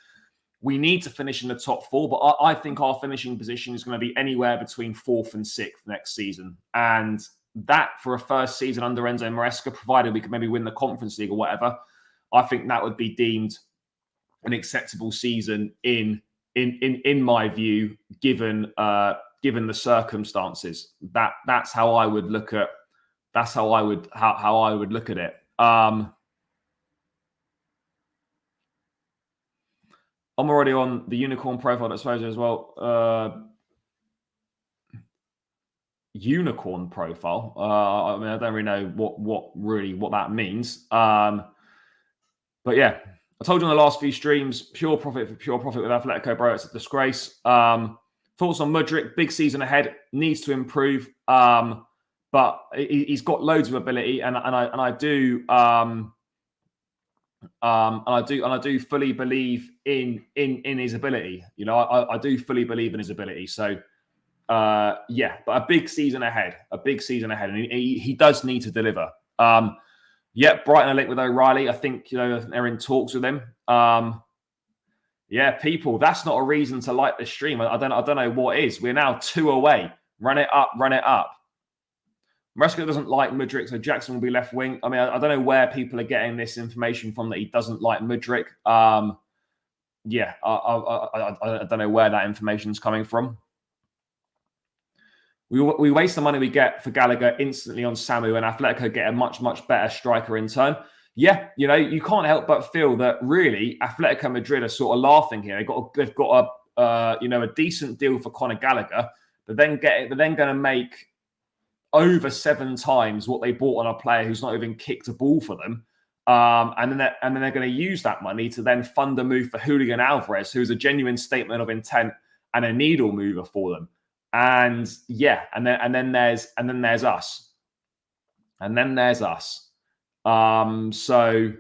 We need to finish in the top 4, but I think our finishing position is going to be anywhere between 4th and 6th next season. And that, for a first season under Enzo Maresca, provided we can maybe win the Conference League or whatever, I think that would be deemed an acceptable season in my view, given the circumstances. That's how I would look at. That's how I would look at it. I'm already on the unicorn profile that's supposed as well. Unicorn profile. I mean, I don't really know what that means. But yeah, I told you in the last few streams, pure profit with Atletico, bro. It's a disgrace. Thoughts on Mudryk? Big season ahead. Needs to improve. But he's got loads of ability, and I do. And I do fully believe in his ability. You know, I do fully believe in his ability. So, yeah, but a big season ahead, and he does need to deliver. Yeah, Brighton are linked with O'Reilly. I think they're in talks with him. Yeah, people, that's not a reason to like the stream. I don't know what is. We're now 2 away. Run it up. Maresca doesn't like Mudryk, so Jackson will be left wing. I mean, I don't know where people are getting this information from that he doesn't like Mudryk. Yeah, I don't know where that information is coming from. We waste the money we get for Gallagher instantly on Samu, and Atletico get a much better striker in turn. Yeah, you can't help but feel that really Atletico Madrid are sort of laughing here. They've got a decent deal for Conor Gallagher, but then going to make over 7 times what they bought on a player who's not even kicked a ball for them. And then they're going to use that money to then fund a move for Julian Alvarez, who's a genuine statement of intent and a needle mover for them. And yeah, and then there's us. So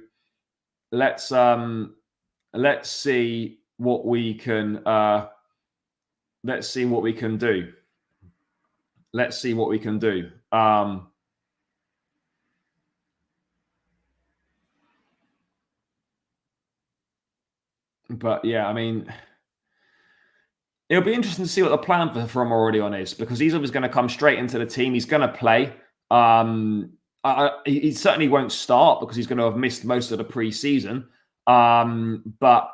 let's see what we can do. Let's see what we can do. But yeah, I mean, it'll be interesting to see what the plan for Omorodion is, because he's always going to come straight into the team. He's going to play. He certainly won't start because he's going to have missed most of the pre-season. But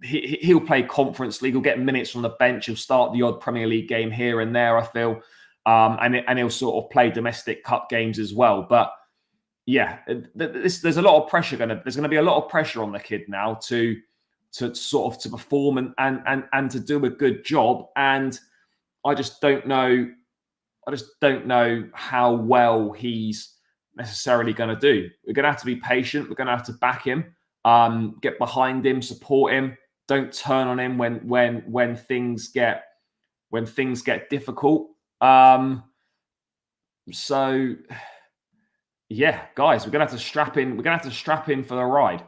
he'll play Conference League. He'll get minutes from the bench. He'll start the odd Premier League game here and there, I feel. And he'll sort of play domestic cup games as well. But yeah, there's a lot of pressure there's going to be a lot of pressure on the kid now to sort of to perform and to do a good job. And I just don't know how well he's necessarily going to do. We're going to have to be patient. We're going to have to back him, get behind him, support him. Don't turn on him when things get difficult. So yeah, guys, we're going to have to strap in. We're going to have to strap in for the ride.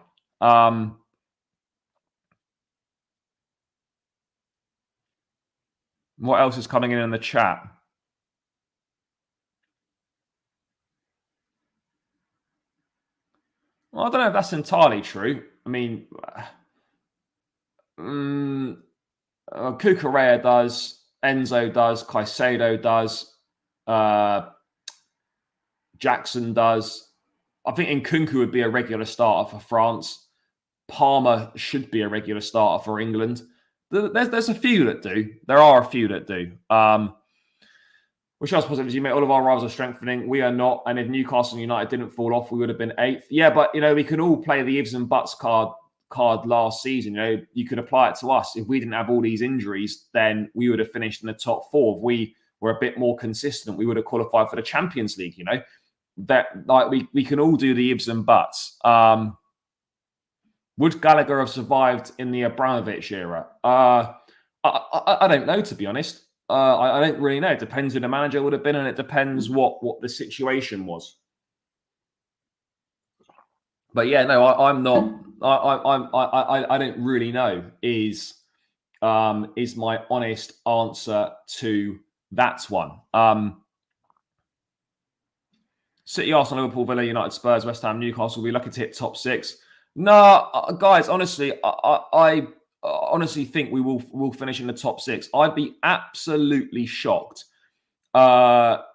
What else is coming in the chat? Well, I don't know if that's entirely true. I mean, Cucurella does, Enzo does, Caicedo does, Jackson does. I think Nkunku would be a regular starter for France. Palmer should be a regular starter for England. There's a few that do. There are a few that do. Which else positives you mate? All of our rivals are strengthening. We are not. And if Newcastle and United didn't fall off, we would have been 8th. Yeah, but we can all play the ifs and buts card last season. You could apply it to us. If we didn't have all these injuries, then we would have finished in the top 4. If we were a bit more consistent, we would have qualified for the Champions League. That like we can all do the ifs and buts. Would Gallagher have survived in the Abramovich era? I don't know, to be honest. I don't really know. It depends who the manager would have been, and it depends what the situation was. But yeah, no, I'm not. I don't really know. Is my honest answer to that one. City, Arsenal, Liverpool, Villa, United, Spurs, West Ham, Newcastle will be lucky to hit top 6. No, guys, honestly, I honestly think we will finish in the top 6. I'd be absolutely shocked. Yeah,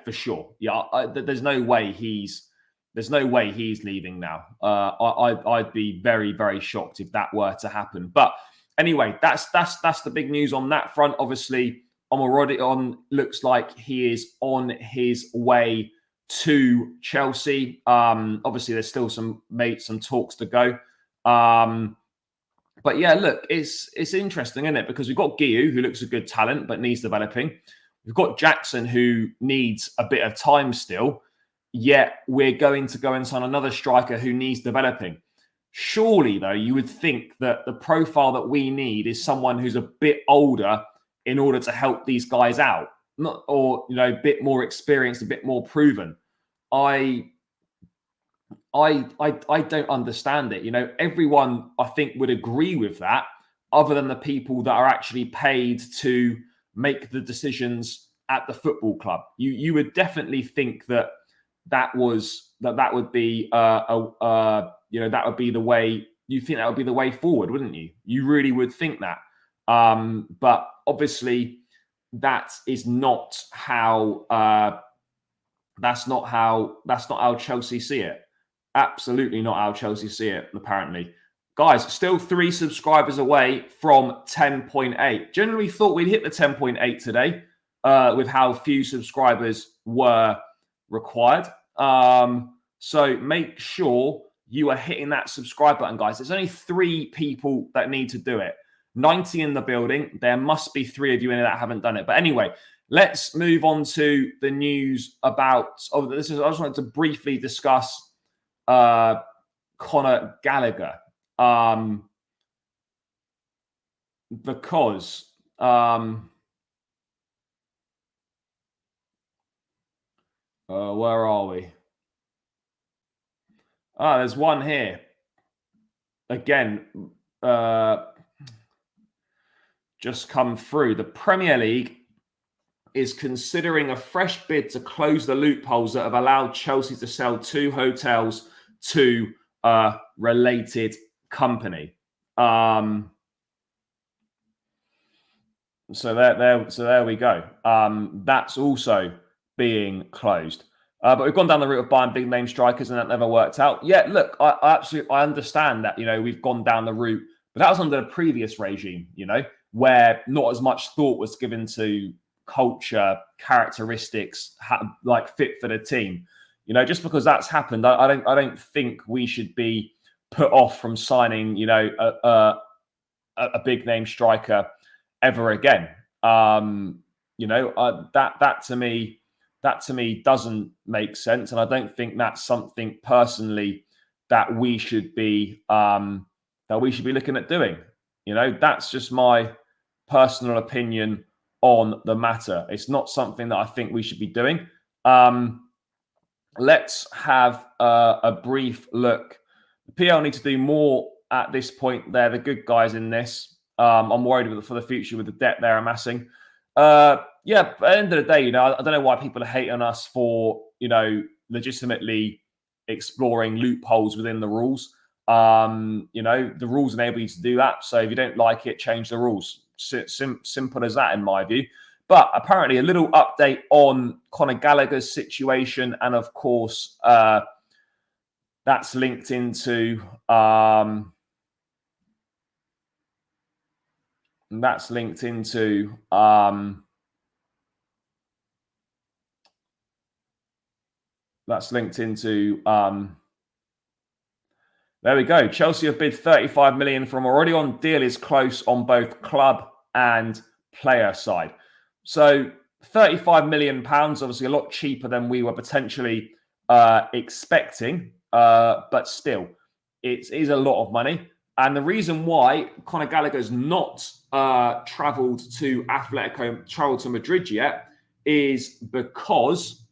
for sure. Yeah, there's no way he's leaving now. I'd be very, very shocked if that were to happen. But anyway, that's the big news on that front. Obviously, Omorodion looks like he is on his way to Chelsea. Obviously, there's still some talks to go. But yeah, look, it's interesting, isn't it? Because we've got Guiu, who looks a good talent but needs developing. We've got Jackson, who needs a bit of time still. Yet we're going to go and sign another striker who needs developing. Surely, though, you would think that the profile that we need is someone who's a bit older in order to help these guys out. A bit more experienced, a bit more proven. I don't understand it. Everyone I think would agree with that, other than the people that are actually paid to make the decisions at the football club. You would definitely think that would be that would be the way. You think that would be the way forward, wouldn't you? You really would think that. But obviously, that is not how. That's not how Chelsea see it. Absolutely not how Chelsea see it. Apparently, guys, still 3 subscribers away from 10.8. Generally thought we'd hit the 10.8 today, with how few subscribers were required. So make sure you are hitting that subscribe button, guys. There's only 3 people that need to do it. 90 in the building. There must be 3 of you in it that haven't done it. But anyway, let's move on to the news about. I just wanted to briefly discuss Conor Gallagher, because where are we? There's one here. Again, just come through. The Premier League is considering a fresh bid to close the loopholes that have allowed Chelsea to sell 2 hotels to a related company. So there we go. That's also being closed. But we've gone down the route of buying big name strikers, and that never worked out. Yeah, look, I understand that. We've gone down the route, but that was under the previous regime. Where not as much thought was given to culture, characteristics, like fit for the team. Just because that's happened, I don't think we should be put off from signing, a big name striker ever again. That to me doesn't make sense, and I don't think that's something personally that we should be looking at doing. That's just my personal opinion on the matter. It's not something that I think we should be doing. Let's have a brief look. The PL need to do more at this point. They're the good guys in this. I'm worried for the future with the debt they're amassing. Yeah, at the end of the day, I don't know why people are hating on us for, legitimately exploring loopholes within the rules. The rules enable you to do that. So if you don't like it, change the rules. Simple as that, in my view. But apparently, a little update on Conor Gallagher's situation, and of course, that's linked into That's linked into. There we go. Chelsea have bid 35 million from Omorodion. Deal is close on both club and player side. So 35 million pounds, obviously a lot cheaper than we were potentially expecting, but still, it is a lot of money. And the reason why Conor Gallagher's not travelled to Madrid yet is because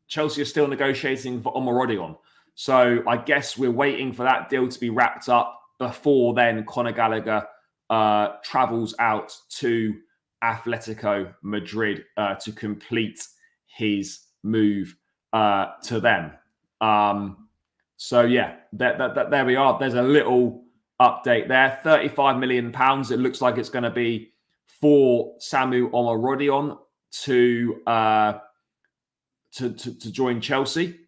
Chelsea are still negotiating for Omorodion. So I guess we're waiting for that deal to be wrapped up before then Conor Gallagher travels out to Atletico Madrid to complete his move to them. So yeah, there we are. There's a little update there. £35 million. It looks like it's going to be for Samu Omorodion to join Chelsea.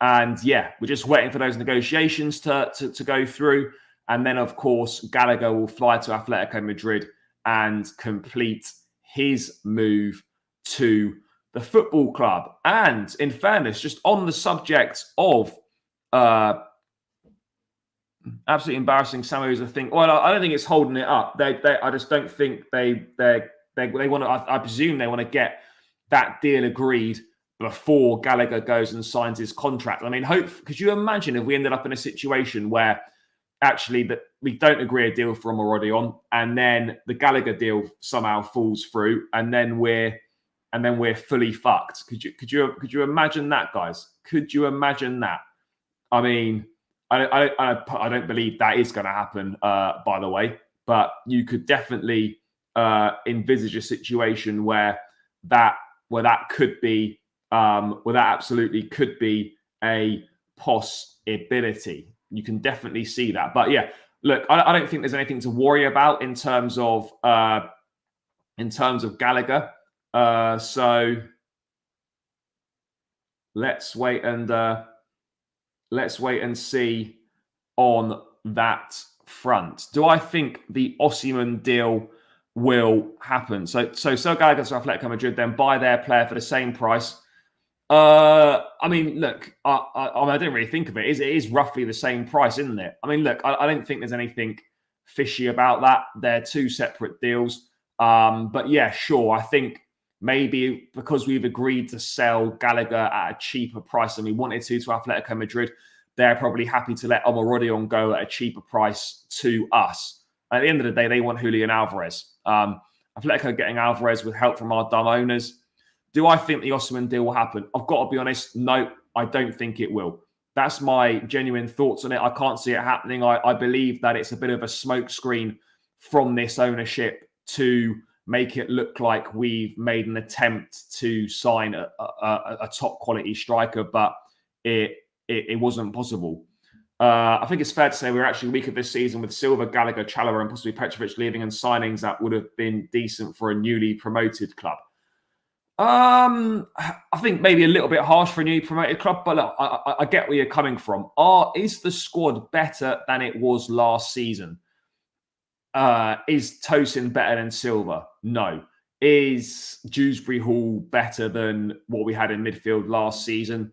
And yeah, we're just waiting for those negotiations to go through. And then, of course, Gallagher will fly to Atletico Madrid and complete his move to the football club. And in fairness, just on the subject of absolutely embarrassing Samu's, I think. Well, I don't think it's holding it up. I just don't think they want to. I presume they want to get that deal agreed before Gallagher goes and signs his contract. I mean, could you imagine if we ended up in a situation where actually that we don't agree a deal for Omorodion and then the Gallagher deal somehow falls through and then we're fully fucked? Could you imagine that, guys? Could you imagine that? I mean, I don't believe that is going to happen, by the way, but you could definitely envisage a situation where that could be, that absolutely could be a possibility. You can definitely see that. But yeah, look, I don't think there's anything to worry about in terms of Gallagher. So let's wait and see on that front. Do I think the Osimhen deal will happen? So Gallagher to Atletico Madrid, then buy their player for the same price. I mean, look, I didn't really think of it. It is roughly the same price, isn't it? I mean, look, I don't think there's anything fishy about that. They're two separate deals. But yeah, sure. I think maybe because we've agreed to sell Gallagher at a cheaper price than we wanted to Atletico Madrid, they're probably happy to let Omorodion go at a cheaper price to us. At the end of the day, they want Julian Alvarez. Atletico getting Alvarez with help from our dumb owners. Do I think the Osimhen deal will happen? I've got to be honest. No, I don't think it will. That's my genuine thoughts on it. I can't see it happening. I believe that it's a bit of a smokescreen from this ownership to make it look like we've made an attempt to sign a top quality striker, but it wasn't possible. I think it's fair to say we're actually weaker this season with Silva, Gallagher, Chalobah, and possibly Petrovic leaving and signings that would have been decent for a newly promoted club. I think maybe a little bit harsh for a newly promoted club, but look, I get where you're coming from. Is the squad better than it was last season? Is Tosin better than Silva? No. Is Dewsbury Hall better than what we had in midfield last season?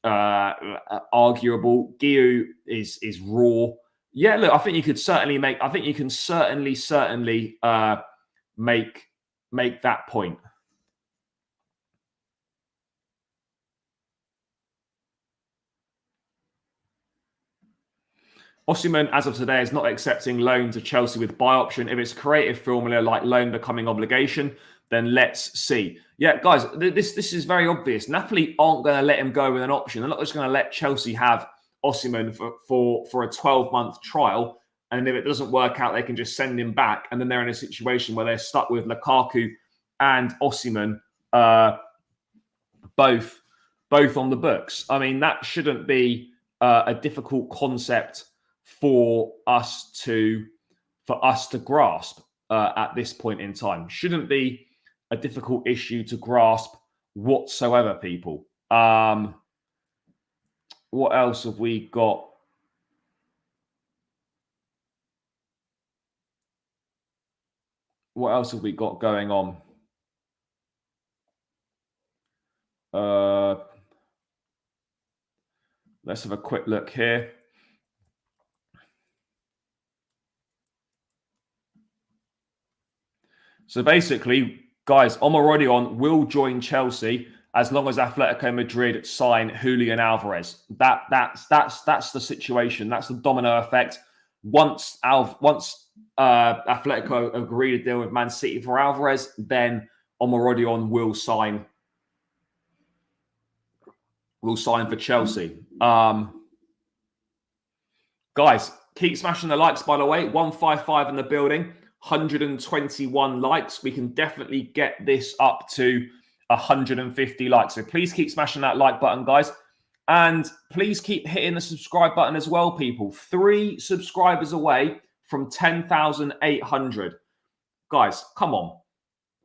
Arguable. Guiu is raw. Yeah, look, I think you could certainly make. I think you can certainly make that point. Osimhen, as of today, is not accepting loan to Chelsea with buy option. If it's creative formula like loan becoming obligation, then let's see. Yeah, guys, this is very obvious. Napoli aren't going to let him go with an option. They're not just going to let Chelsea have Osimhen for a 12-month trial. And if it doesn't work out, they can just send him back. And then they're in a situation where they're stuck with Lukaku and Osimhen both on the books. I mean, that shouldn't be a difficult concept for us to grasp at this point in time. Shouldn't be a difficult issue to grasp whatsoever, people. What else have we got? What else have we got going on? Let's have a quick look here. So basically, guys, Omorodion will join Chelsea as long as Atletico Madrid sign Julian Alvarez. That's the situation. That's the domino effect. Once Atletico agree to deal with Man City for Alvarez, then Omorodion will sign for Chelsea. Guys, keep smashing the likes, by the way. 155 in the building. 121 likes. We can definitely get this up to 150 likes. So please keep smashing that like button, guys. And please keep hitting the subscribe button as well, people. 3 subscribers away from 10,800. Guys, come on.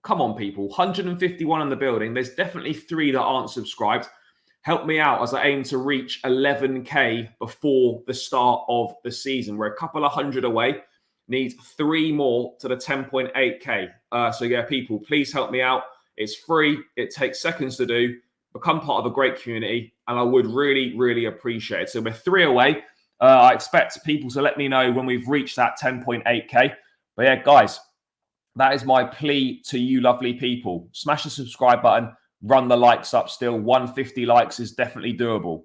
Come on, people. 151 in the building. There's definitely 3 that aren't subscribed. Help me out as I aim to reach 11K before the start of the season. We're a couple of hundred away. Need 3 more to the 10.8K. So yeah, people, please help me out. It's free. It takes seconds to do. Become part of a great community, and I would really, really appreciate it. So we're 3 away. I expect people to let me know when we've reached that 10.8K. But yeah, guys, that is my plea to you lovely people. Smash the subscribe button. Run the likes up still. 150 likes is definitely doable.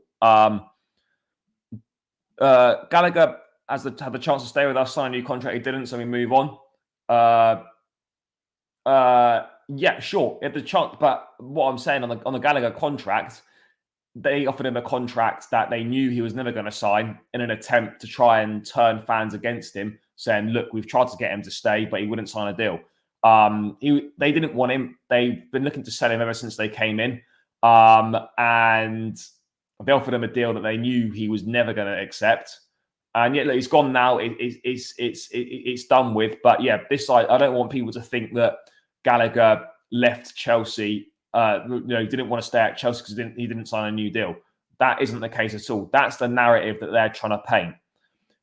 Gallagher had the chance to stay with us, sign a new contract. He didn't, so we move on. Yeah, sure. He had the chance, but what I'm saying on the Gallagher contract, they offered him a contract that they knew he was never going to sign in an attempt to try and turn fans against him, saying, look, we've tried to get him to stay, but he wouldn't sign a deal. They didn't want him. They've been looking to sell him ever since they came in. And they offered him a deal that they knew he was never going to accept. And yet, look, he's gone now. It's done with. But yeah, I don't want people to think that Gallagher left Chelsea. Didn't want to stay at Chelsea because he didn't sign a new deal. That isn't the case at all. That's the narrative that they're trying to paint.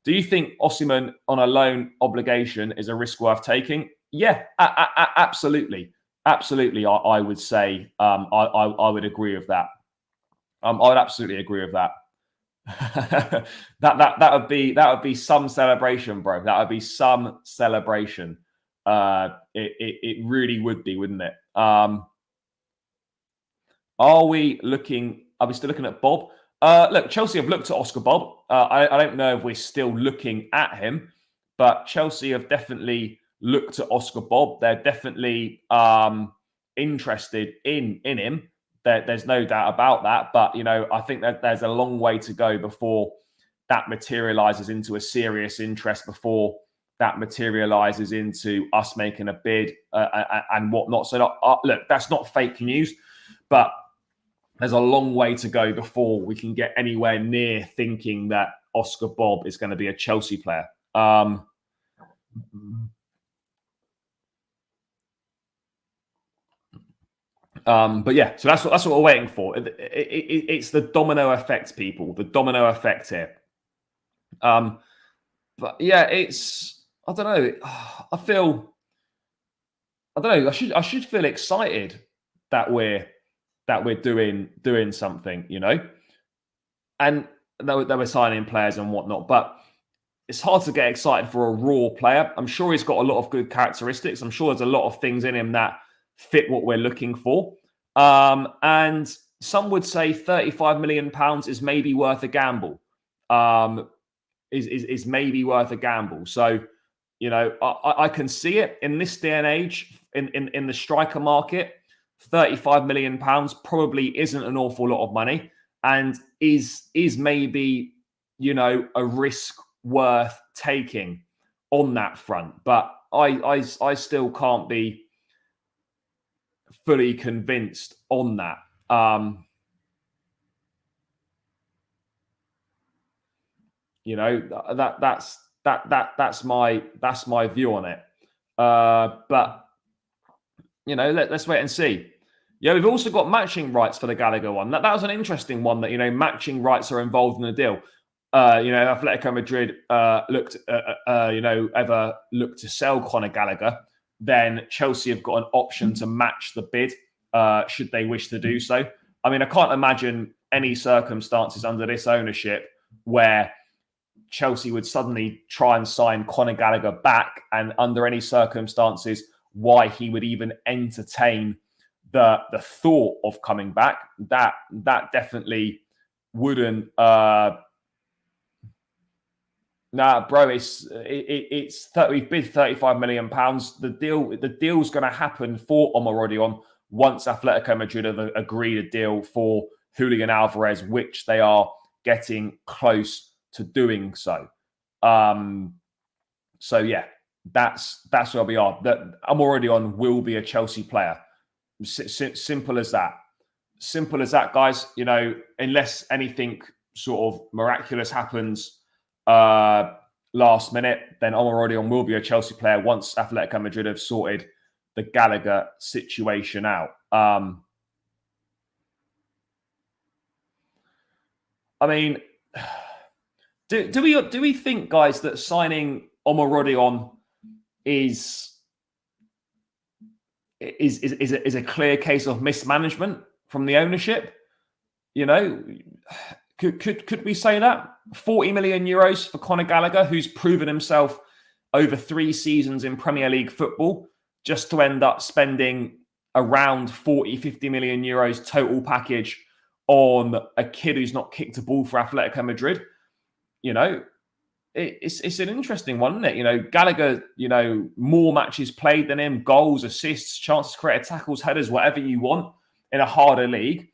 Do you think Osimhen on a loan obligation is a risk worth taking? Yeah, absolutely. Absolutely, I would say I would agree with that. I would absolutely agree with that. that would be some celebration, bro. That would be some celebration. It really would be, wouldn't it? Are we still looking at Bob? Look, Chelsea have looked at Oscar Bob. I don't know if we're still looking at him, but Chelsea have definitely looked at Oscar Bob. They're definitely interested in him. There's no doubt about that. But, I think that there's a long way to go before that materializes into a serious interest, before that materializes into us making a bid and whatnot. So, look, that's not fake news, but there's a long way to go before we can get anywhere near thinking that Oscar Bob is going to be a Chelsea player. But yeah, so that's what we're waiting for. It's the domino effect, people. The domino effect here. But yeah, I don't know. I should feel excited that we're doing something, and that we're signing players and whatnot. But it's hard to get excited for a raw player. I'm sure he's got a lot of good characteristics. I'm sure there's a lot of things in him that fit what we're looking for. And some would say £35 million is maybe worth a gamble. Is maybe worth a gamble. So, I can see it in this day and age in the striker market. £35 million probably isn't an awful lot of money, and is maybe, a risk worth taking on that front. But I still can't be fully convinced on that. That's my view on it. But let's wait and see. Yeah, we've also got matching rights for the Gallagher one. That was an interesting one, that matching rights are involved in the deal. Atletico Madrid ever looked to sell Conor Gallagher, then Chelsea have got an option to match the bid should they wish to do so. I mean, I can't imagine any circumstances under this ownership where Chelsea would suddenly try and sign Conor Gallagher back, and under any circumstances, why he would even entertain the thought of coming back. That definitely wouldn't. Nah, bro, we've bid £35 million. The deal's going to happen for Omorodion once Atletico Madrid have agreed a deal for Julian Alvarez, which they are getting close to doing so. So yeah, that's where we are. That Omorodion will be a Chelsea player. Simple as that. Simple as that, guys. You know, unless anything sort of miraculous happens last minute, then Omorodion will be a Chelsea player once Atletico Madrid have sorted the Gallagher situation out. I mean, do we think, guys, that signing Omorodion is a clear case of mismanagement from the ownership? You know, could we say that? 40 million euros for Conor Gallagher, who's proven himself over 3 seasons in Premier League football, just to end up spending around 40-50 million euros total package on a kid who's not kicked a ball for Atletico Madrid. You know, it's an interesting one, isn't it? You know, Gallagher, you know, more matches played than him, goals, assists, chances created, tackles, headers, whatever you want in a harder league.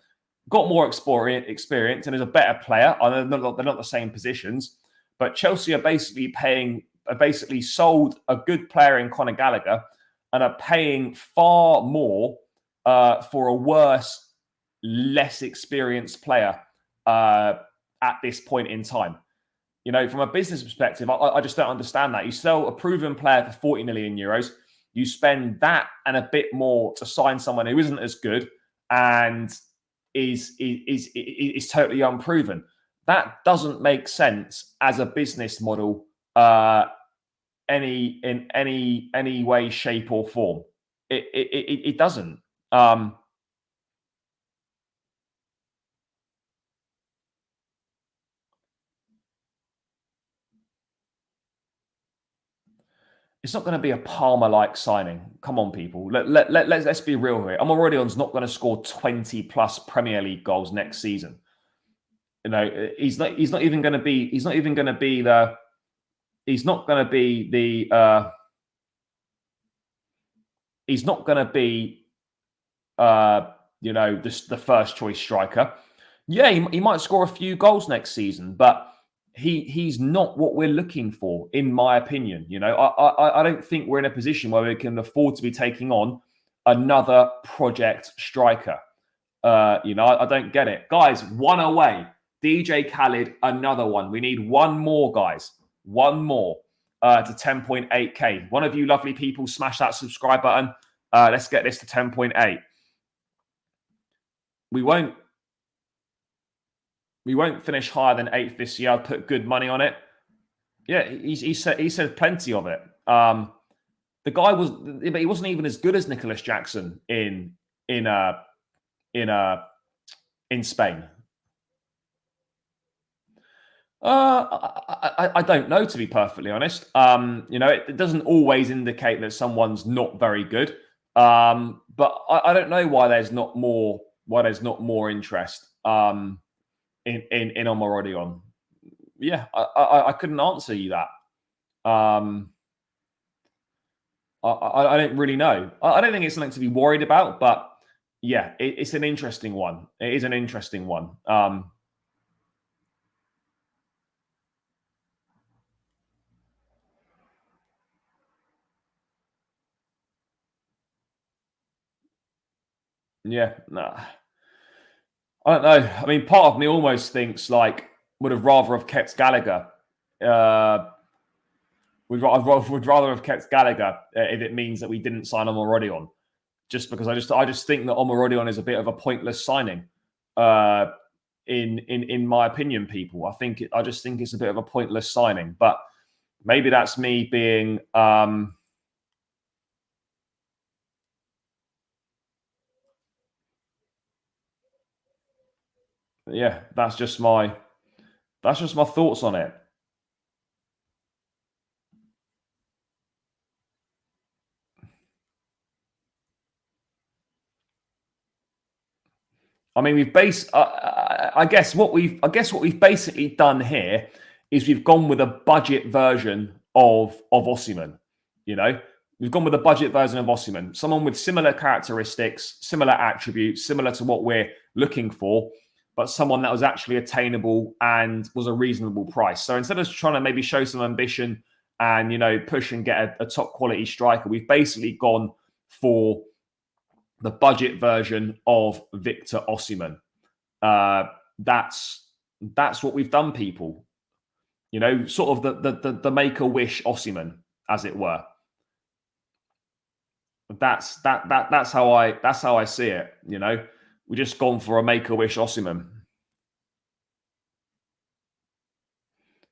Got more experience and is a better player. I know they're not the same positions, but Chelsea are basically sold a good player in Conor Gallagher and are paying far more for a worse, less experienced player at this point in time. You know, from a business perspective, I just don't understand that. You sell a proven player for 40 million euros, you spend that and a bit more to sign someone who isn't as good and is totally unproven. That doesn't make sense as a business model in any way, shape, or form. It doesn't. It's not going to be a Palmer-like signing. Come on, people. Let's be real here. Omorodion's not going to score 20+ Premier League goals next season. You know, he's not even going to be the you know, the first choice striker. Yeah, he might score a few goals next season, but he's not what we're looking for, in my opinion. You know, I don't think we're in a position where we can afford to be taking on another project striker. You know, I don't get it. Guys, one away. DJ Khaled, another one. We need one more, guys. One more to 10.8k. One of you lovely people, smash that subscribe button. Let's get this to 10.8. We won't finish higher than 8th this year. I'll put good money on it. Yeah, he said plenty of it. The guy he wasn't even as good as Nicholas Jackson in Spain. I don't know, to be perfectly honest. You know, it doesn't always indicate that someone's not very good. But I don't know why there's not more interest in Omorodion. Yeah, I couldn't answer you that. I don't really know. I don't think it's something to be worried about, but yeah, it's an interesting one. It is an interesting one. Yeah, nah. I don't know. I mean, part of me almost thinks like would rather have kept Gallagher. Would rather have kept Gallagher if it means that we didn't sign Omorodion. Just because I just think that Omorodion is a bit of a pointless signing. In my opinion, people. I just think it's a bit of a pointless signing. But maybe that's me being Yeah, that's just my thoughts on it. I mean, I guess what we've basically done here is we've gone with a budget version of Osimhen. You know, we've gone with a budget version of Osimhen, someone with similar characteristics, similar attributes, similar to what we're looking for, but someone that was actually attainable and was a reasonable price. So instead of trying to maybe show some ambition and push and get a top quality striker, we've basically gone for the budget version of Victor Osimhen. That's what we've done, people. Sort of the Make-A-Wish Osimhen, as it were. That's how I see it. We just gone for a Make-A-Wish Osimhen.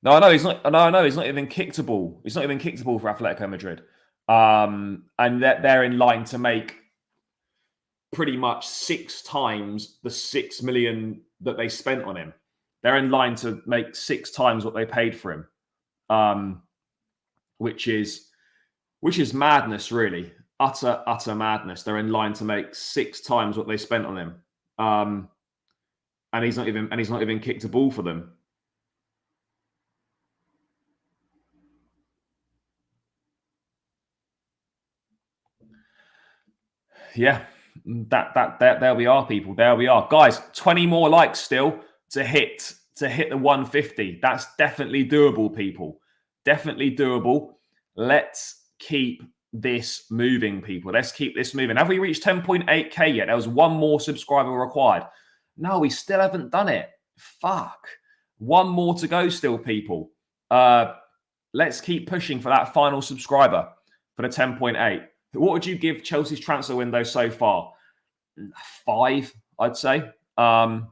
No, I know he's not. No, I know he's not even kickable. He's not even kickable for Atletico Madrid. And they're in line to make pretty much 6 times the 6 million that they spent on him. They're in line to make 6 times what they paid for him, which is madness, really, utter madness. They're in line to make 6 times what they spent on him, and he's not even kicked a ball for them. Yeah. There we are, people. There we are, guys. 20 more likes still to hit the 150. That's definitely doable, people. Definitely doable. Let's keep this moving, people. Let's keep this moving. Have we reached 10.8k yet? There was one more subscriber required. No, we still haven't done it. Fuck. One more to go still, people. Let's keep pushing for that final subscriber for the 10.8. What would you give Chelsea's transfer window so far? 5, I'd say. Yeah,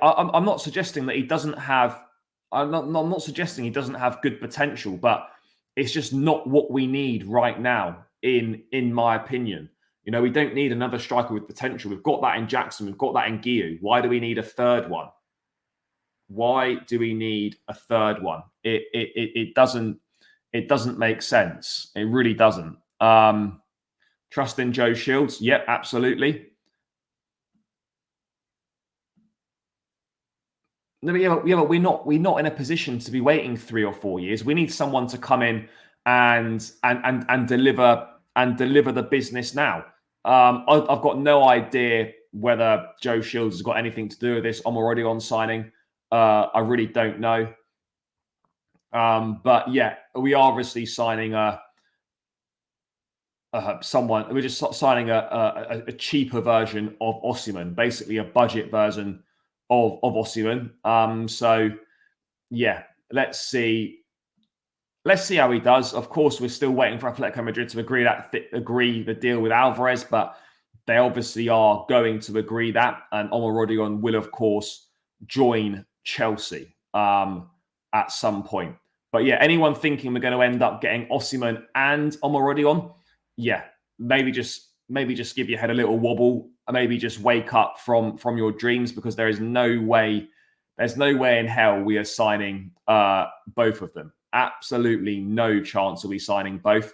I'm not suggesting that he doesn't have. I'm not suggesting he doesn't have good potential, but it's just not what we need right now, in my opinion. We don't need another striker with potential. We've got that in Jackson. We've got that in Guiu. Why do we need a third one? Why do we need a third one? It doesn't make sense. It really doesn't. Trust in Joe Shields. Yep, absolutely. No, but we're not in a position to be waiting 3 or 4 years. We need someone to come in and deliver the business now. I've got no idea whether Joe Shields has got anything to do with this Omorodion signing. I really don't know. But yeah, we are obviously signing someone. We're just signing a cheaper version of Osimhen, basically a budget version of Osimhen. So yeah, let's see how he does. Of course, we're still waiting for Atletico Madrid to agree the deal with Alvarez, but they obviously are going to agree that, and Omorodion will, of course, join Chelsea at some point. But yeah, anyone thinking we're going to end up getting Osimhen and Omorodion, yeah, maybe just give your head a little wobble. Maybe just wake up from your dreams, because there's no way in hell we are signing both of them. Absolutely no chance of we signing both.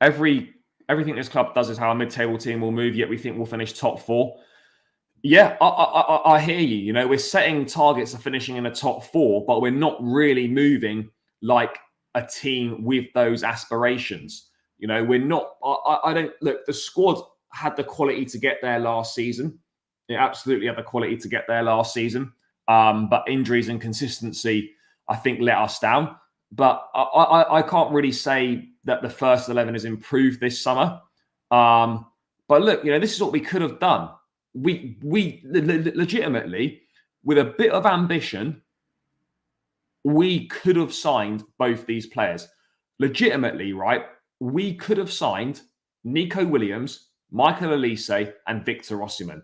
Everything this club does is how a mid-table team will move, yet we think we'll finish top 4. Yeah, I hear you. We're setting targets of finishing in the top 4, but we're not really moving like a team with those aspirations. We're not. I don't look. The squad had the quality to get there last season. It absolutely had the quality to get there last season. But injuries and consistency, I think, let us down. But I can't really say that the first 11 has improved this summer. But look, this is what we could have done. We legitimately, with a bit of ambition, we could have signed both these players. Legitimately, right? We could have signed Nico Williams, Michael Olise, and Victor Osimhen.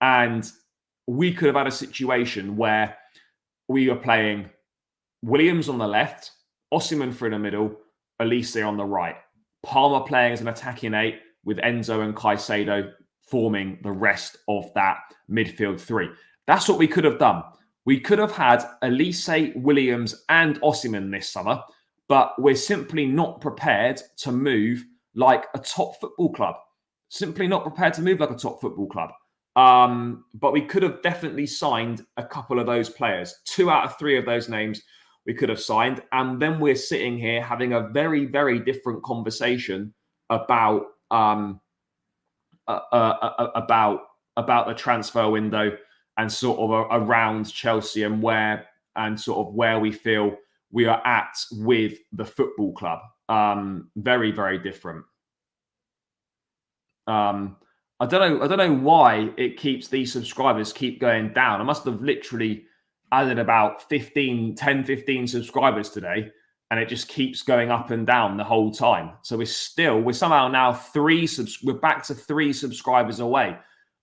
And we could have had a situation where we were playing Williams on the left, Osimhen through the middle, Olise on the right. Palmer playing as an attacking 8 with Enzo and Caicedo forming the rest of that midfield three. That's what we could have done. We could have had Elise, Williams and Osimhen this summer, but we're simply not prepared to move like a top football club. Simply not prepared to move like a top football club. But we could have definitely signed a couple of those players. 2 out of 3 of those names we could have signed. And then we're sitting here having a very, very different conversation about the transfer window and sort of around Chelsea and where we feel we are at with the football club. Very, very different. I don't know why these subscribers keep going down. I must have literally added about 10, 15 subscribers today, and it just keeps going up and down the whole time. So we're somehow now we're back to 3 subscribers away.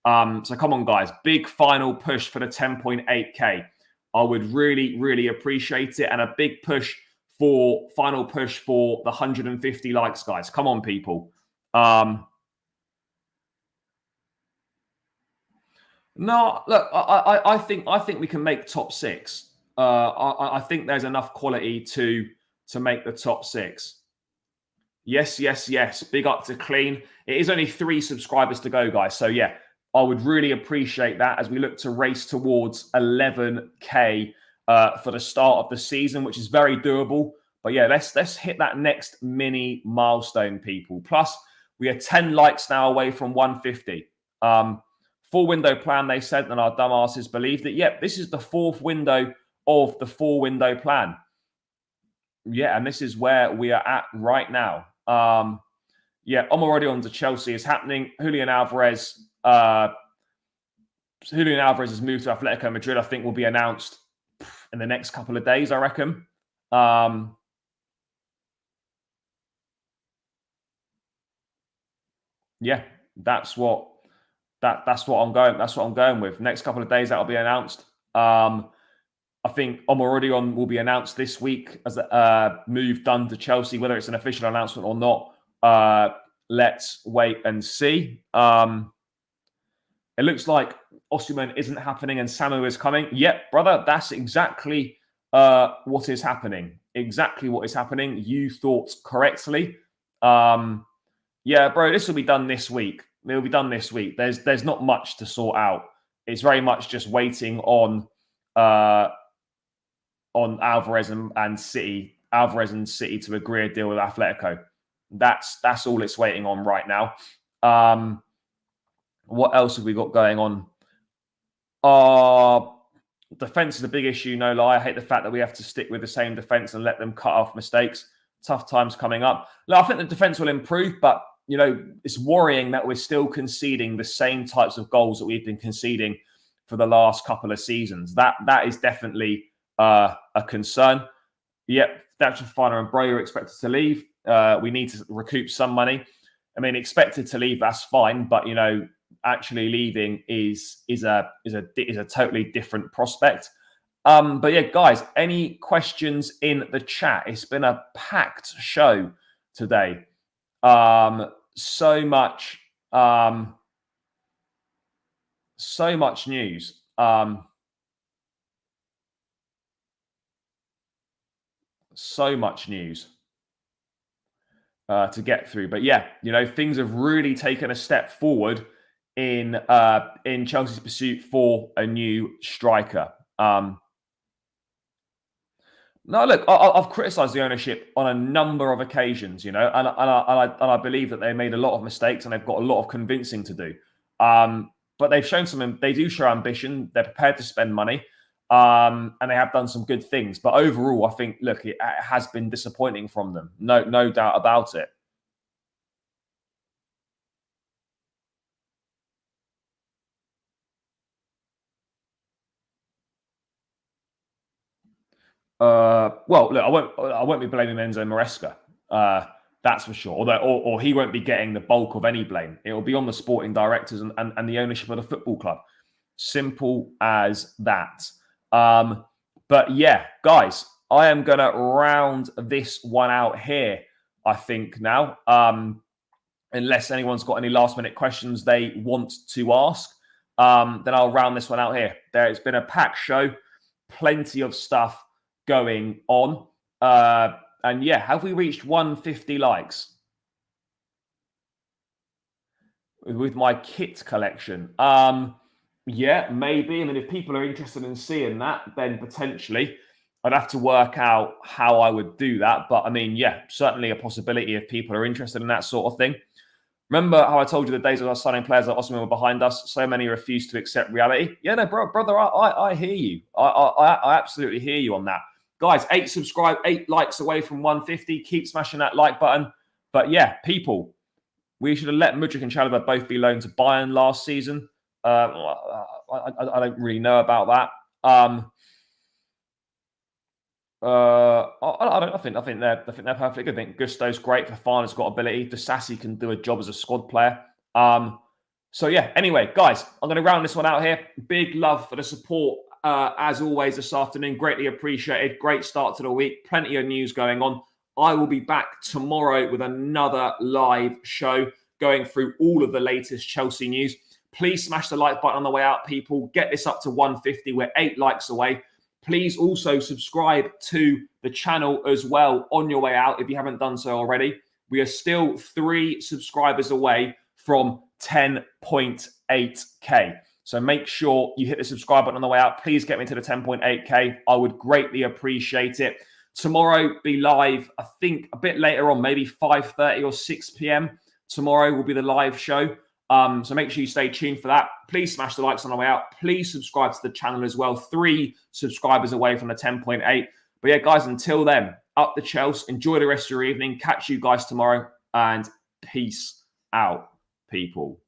So come on, guys, big final push for the 10.8K. I would really, really appreciate it. And a big final push for the 150 likes, guys. Come on, people. No, look, I think we can make top 6. I think there's enough quality to make the top 6. Yes. Big up to Clean. It is only 3 subscribers to go, guys. So yeah, I would really appreciate that as we look to race towards 11K for the start of the season, which is very doable. But yeah, let's hit that next mini milestone, people. Plus, we are 10 likes now away from 150. 4-window plan, they said, and our dumbasses believed it. Yep, this is the 4th window of the 4-window plan. Yeah, and this is where we are at right now. Yeah, Omorodion to Chelsea is happening. Julian Alvarez has moved to Atletico Madrid. I think will be announced in the next couple of days, I reckon. Yeah, that's what I'm going. That's what I'm going with. Next couple of days, that'll be announced. I think Omorodion will be announced this week as a move done to Chelsea. Whether it's an official announcement or not, let's wait and see. It looks like Osimhen isn't happening and Samu is coming. Yep, brother, that's exactly what is happening. Exactly what is happening. You thought correctly. Yeah, bro, this will be done this week. It'll be done this week. There's not much to sort out. It's very much just waiting on Alvarez and City. Alvarez and City to agree a deal with Atletico. That's all it's waiting on right now. What else have we got going on? Defense is a big issue, no lie. I hate the fact that we have to stick with the same defense and let them cut off mistakes. Tough times coming up. Look, I think the defense will improve, but it's worrying that we're still conceding the same types of goals that we've been conceding for the last couple of seasons. That is definitely a concern. Yep, that's Finer and Bro are expected to leave. We need to recoup some money. I mean, expected to leave, that's fine, but actually leaving is a totally different prospect. But yeah, guys, any questions in the chat? It's been a packed show today. So much news. So much news to get through. But yeah, things have really taken a step forward in Chelsea's pursuit for a new striker. No, look, I've criticised the ownership on a number of occasions, and I believe that they made a lot of mistakes and they've got a lot of convincing to do. But they've shown they do show ambition. They're prepared to spend money, and they have done some good things. But overall, I think, look, it has been disappointing from them. No doubt about it. Well, look, I won't be blaming Enzo Maresca. That's for sure. Although, or he won't be getting the bulk of any blame. It will be on the sporting directors and the ownership of the football club. Simple as that. But yeah, guys, I am going to round this one out here, I think, now. unless anyone's got any last minute questions they want to ask, then I'll round this one out here. It's been a packed show, plenty of stuff going on. And yeah, have we reached 150 likes with my kit collection? Yeah, maybe. I mean, if people are interested in seeing that, then potentially I'd have to work out how I would do that. But I mean, yeah, certainly a possibility if people are interested in that sort of thing. Remember how I told you the days of us signing players like Osimhen were behind us? So many refused to accept reality. Yeah, no, brother, I hear you. I absolutely hear you on that. Guys, 8 likes away from 150. Keep smashing that like button. But yeah, people, we should have let Mudryk and Chalobah both be loaned to Bayern last season. I don't really know about that. I think they're perfectly good. I think Gusto's great. Fofana's got ability. Disasi can do a job as a squad player. So yeah. Anyway, guys, I'm going to round this one out here. Big love for the support as always this afternoon. Greatly appreciated. Great start to the week. Plenty of news going on. I will be back tomorrow with another live show going through all of the latest Chelsea news. Please smash the like button on the way out, people. Get this up to 150. We're 8 likes away. Please also subscribe to the channel as well on your way out if you haven't done so already. We are still 3 subscribers away from 10.8K. So make sure you hit the subscribe button on the way out. Please get me to the 10.8K. I would greatly appreciate it. Tomorrow be live, I think a bit later on, maybe 5:30 or 6 p.m. Tomorrow will be the live show. So make sure you stay tuned for that. Please smash the likes on the way out. Please subscribe to the channel as well. 3 subscribers away from the 10.8. But yeah, guys, until then, up the Chelsea. Enjoy the rest of your evening. Catch you guys tomorrow. And peace out, people.